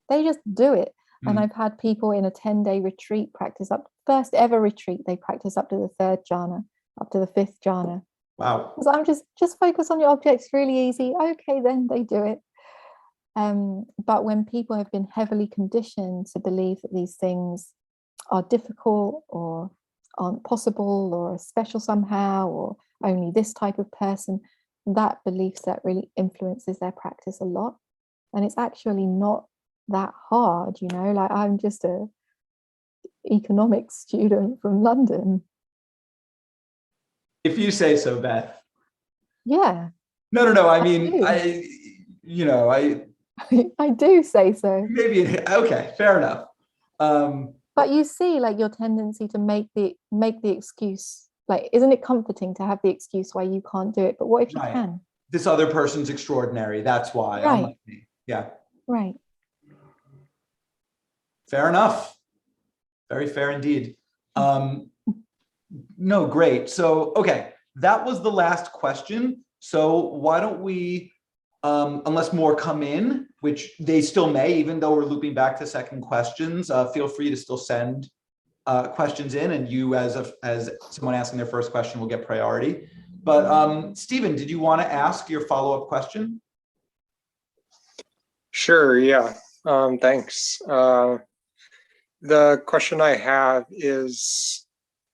B: They just do it. And I've had people in a 10-day retreat practice up, first ever retreat, they practice up to the 3rd jhana, up to the 5th jhana.
A: Wow.
B: Because I'm just focus on your objects, really easy. Okay, then they do it. But when people have been heavily conditioned to believe that these things are difficult or aren't possible or are special somehow, or only this type of person, that belief set really influences their practice a lot. And it's actually not that hard, you know, like I'm just a economics student from London.
A: If you say so, Beth.
B: Yeah.
A: No. I mean,
B: do. I do say so.
A: Maybe, okay, fair enough.
B: But you see, like, your tendency to make the excuse, like, isn't it comforting to have the excuse why you can't do it? But what if you
A: Right.
B: can?
A: This other person's extraordinary. That's why.
B: Right.
A: Unlike me. Yeah.
B: Right.
A: Fair enough. Very fair indeed. No, great. So, okay, that was the last question. So why don't we, unless more come in, which they still may, even though we're looping back to second questions, feel free to still send questions in, and you as someone asking their first question will get priority. But Stephen, did you want to ask your follow-up question?
D: Sure, yeah. Thanks. The question I have is,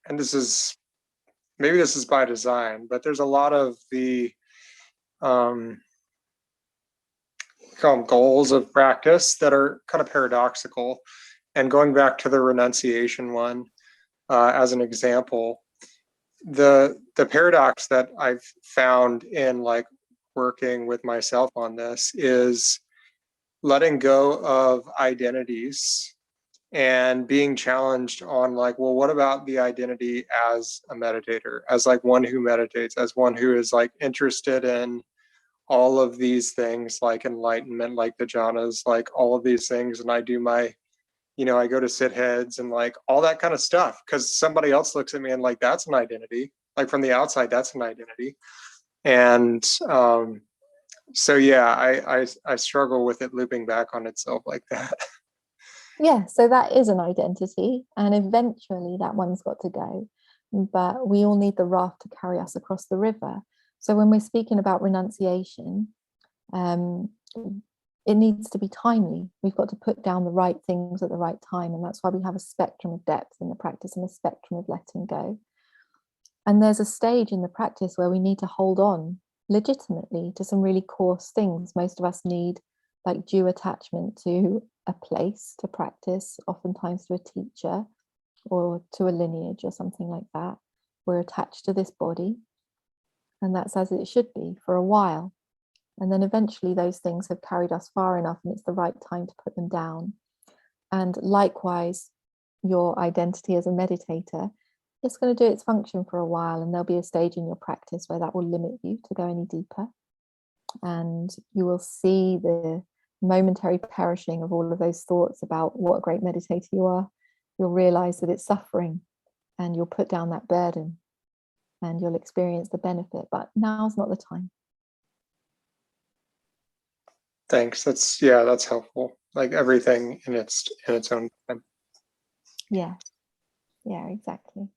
D: and maybe this is by design, but there's a lot of the goals of practice that are kind of paradoxical. And going back to the renunciation one as an example, the paradox that I've found in like working with myself on this is letting go of identities and being challenged on like, well, what about the identity as a meditator, as like one who meditates, as one who is like interested in all of these things, like enlightenment, like the jhanas, like all of these things. And I do my, I go to sit heads and like all that kind of stuff, because somebody else looks at me and like, that's an identity. Like from the outside, that's an identity. And so yeah, I struggle with it looping back on itself like that.
B: Yeah, so that is an identity, and eventually that one's got to go. But we all need the raft to carry us across the river. So when we're speaking about renunciation, it needs to be timely. We've got to put down the right things at the right time. And that's why we have a spectrum of depth in the practice and a spectrum of letting go. And there's a stage in the practice where we need to hold on legitimately to some really coarse things. Most of us need like due attachment to a place to practice, oftentimes to a teacher or to a lineage or something like that. We're attached to this body, and that's as it should be for a while. And then eventually those things have carried us far enough and it's the right time to put them down. And likewise, your identity as a meditator, it's going to do its function for a while, and there'll be a stage in your practice where that will limit you to go any deeper. And you will see the momentary perishing of all of those thoughts about what a great meditator you are. You'll realize that it's suffering, and you'll put down that burden and you'll experience the benefit. But now's not the time.
D: Thanks. That's helpful. Like everything in its own time.
B: Yeah, exactly.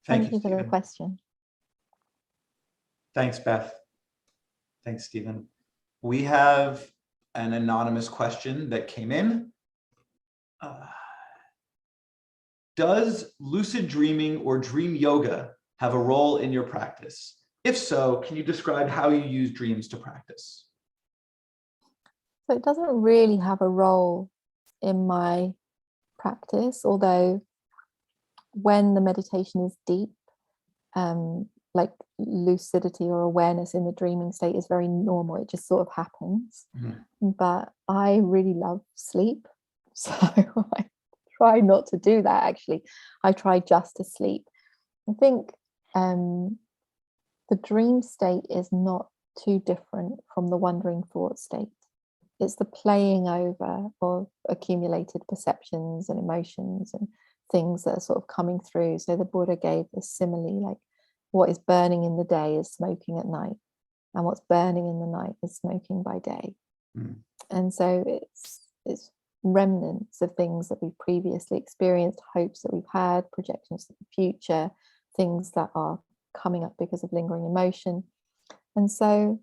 A: Thank
B: you for the
A: Stephen.
B: question.
A: Thanks, Beth. Thanks, Stephen. We have an anonymous question that came in. Does lucid dreaming or dream yoga have a role in your practice? If so, can you describe how you use dreams to practice?
B: So it doesn't really have a role in my practice, although when the meditation is deep, like lucidity or awareness in the dreaming state is very normal. It just sort of happens. Mm-hmm. But I really love sleep. So I try not to do that, actually. I try just to sleep. I think the dream state is not too different from the wandering thought state. It's the playing over of accumulated perceptions and emotions and things that are sort of coming through. So the Buddha gave this simile, like what is burning in the day is smoking at night, and what's burning in the night is smoking by day. And so it's remnants of things that we've previously experienced, hopes that we've had, projections of the future, things that are coming up because of lingering emotion. And so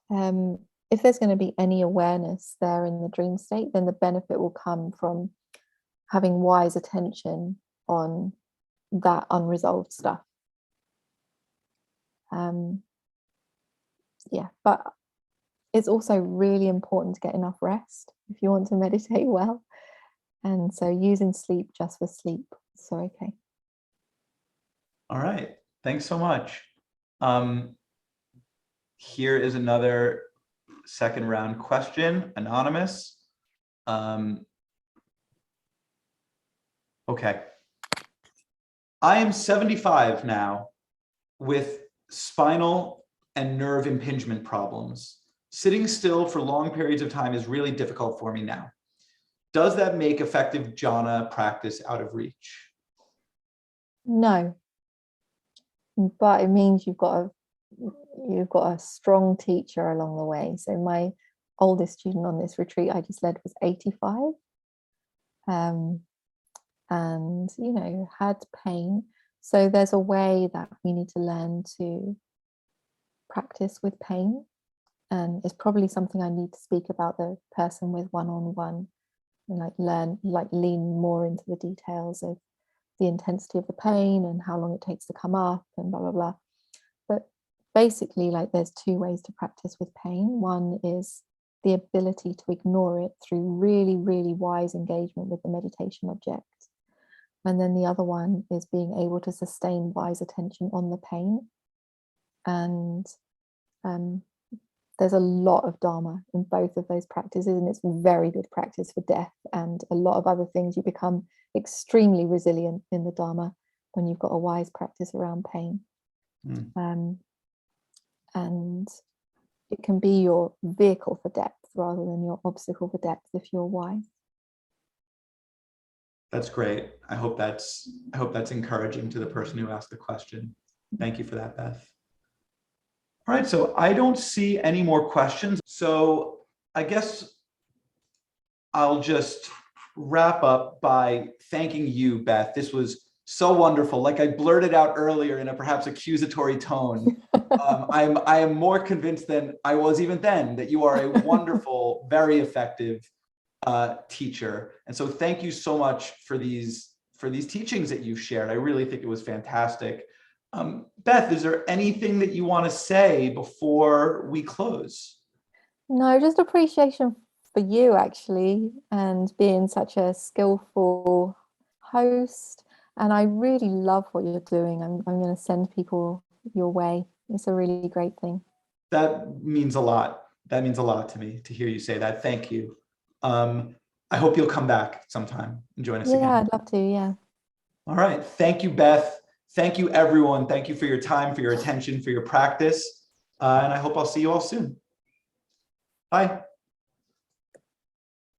B: if there's going to be any awareness there in the dream state, then the benefit will come from having wise attention on that unresolved stuff. Yeah, but it's also really important to get enough rest if you want to meditate well. And so using sleep just for sleep, so okay.
A: All right, thanks so much. Here is another second round question, anonymous. Okay. I am 75 now with spinal and nerve impingement problems. Sitting still for long periods of time is really difficult for me now. Does that make effective jhana practice out of reach?
B: No, but it means you've got a strong teacher along the way. So my oldest student on this retreat I just led was 85, and had pain. So there's a way that we need to learn to practice with pain, and it's probably something I need to speak about the person with one-on-one, and lean more into the details of the intensity of the pain and how long it takes to come up and blah blah blah. But basically, there's two ways to practice with pain. One is the ability to ignore it through really, really wise engagement with the meditation object. And then the other one is being able to sustain wise attention on the pain. And there's a lot of Dharma in both of those practices, and it's very good practice for death and a lot of other things. You become extremely resilient in the Dharma when you've got a wise practice around pain. And it can be your vehicle for depth rather than your obstacle for depth if you're wise.
A: That's great. I hope that's encouraging to the person who asked the question. Thank you for that, Beth. All right, so I don't see any more questions. So I guess I'll just wrap up by thanking you, Beth. This was so wonderful. Like I blurted out earlier in a perhaps accusatory tone, I am more convinced than I was even then that you are a wonderful, very effective teacher. And so thank you so much for these teachings that you shared. I really think it was fantastic. Beth, is there anything that you want to say before we close? No,
B: just appreciation for you actually, and being such a skillful host. And I really love what you're doing. I'm going to send people your way. It's a really great thing.
A: That means a lot. That means a lot to me to hear you say that. Thank you. I hope you'll come back sometime and join us again.
B: Yeah, I'd love to. Yeah.
A: All right. Thank you, Beth. Thank you, everyone. Thank you for your time, for your attention, for your practice. And I hope I'll see you all soon. Bye.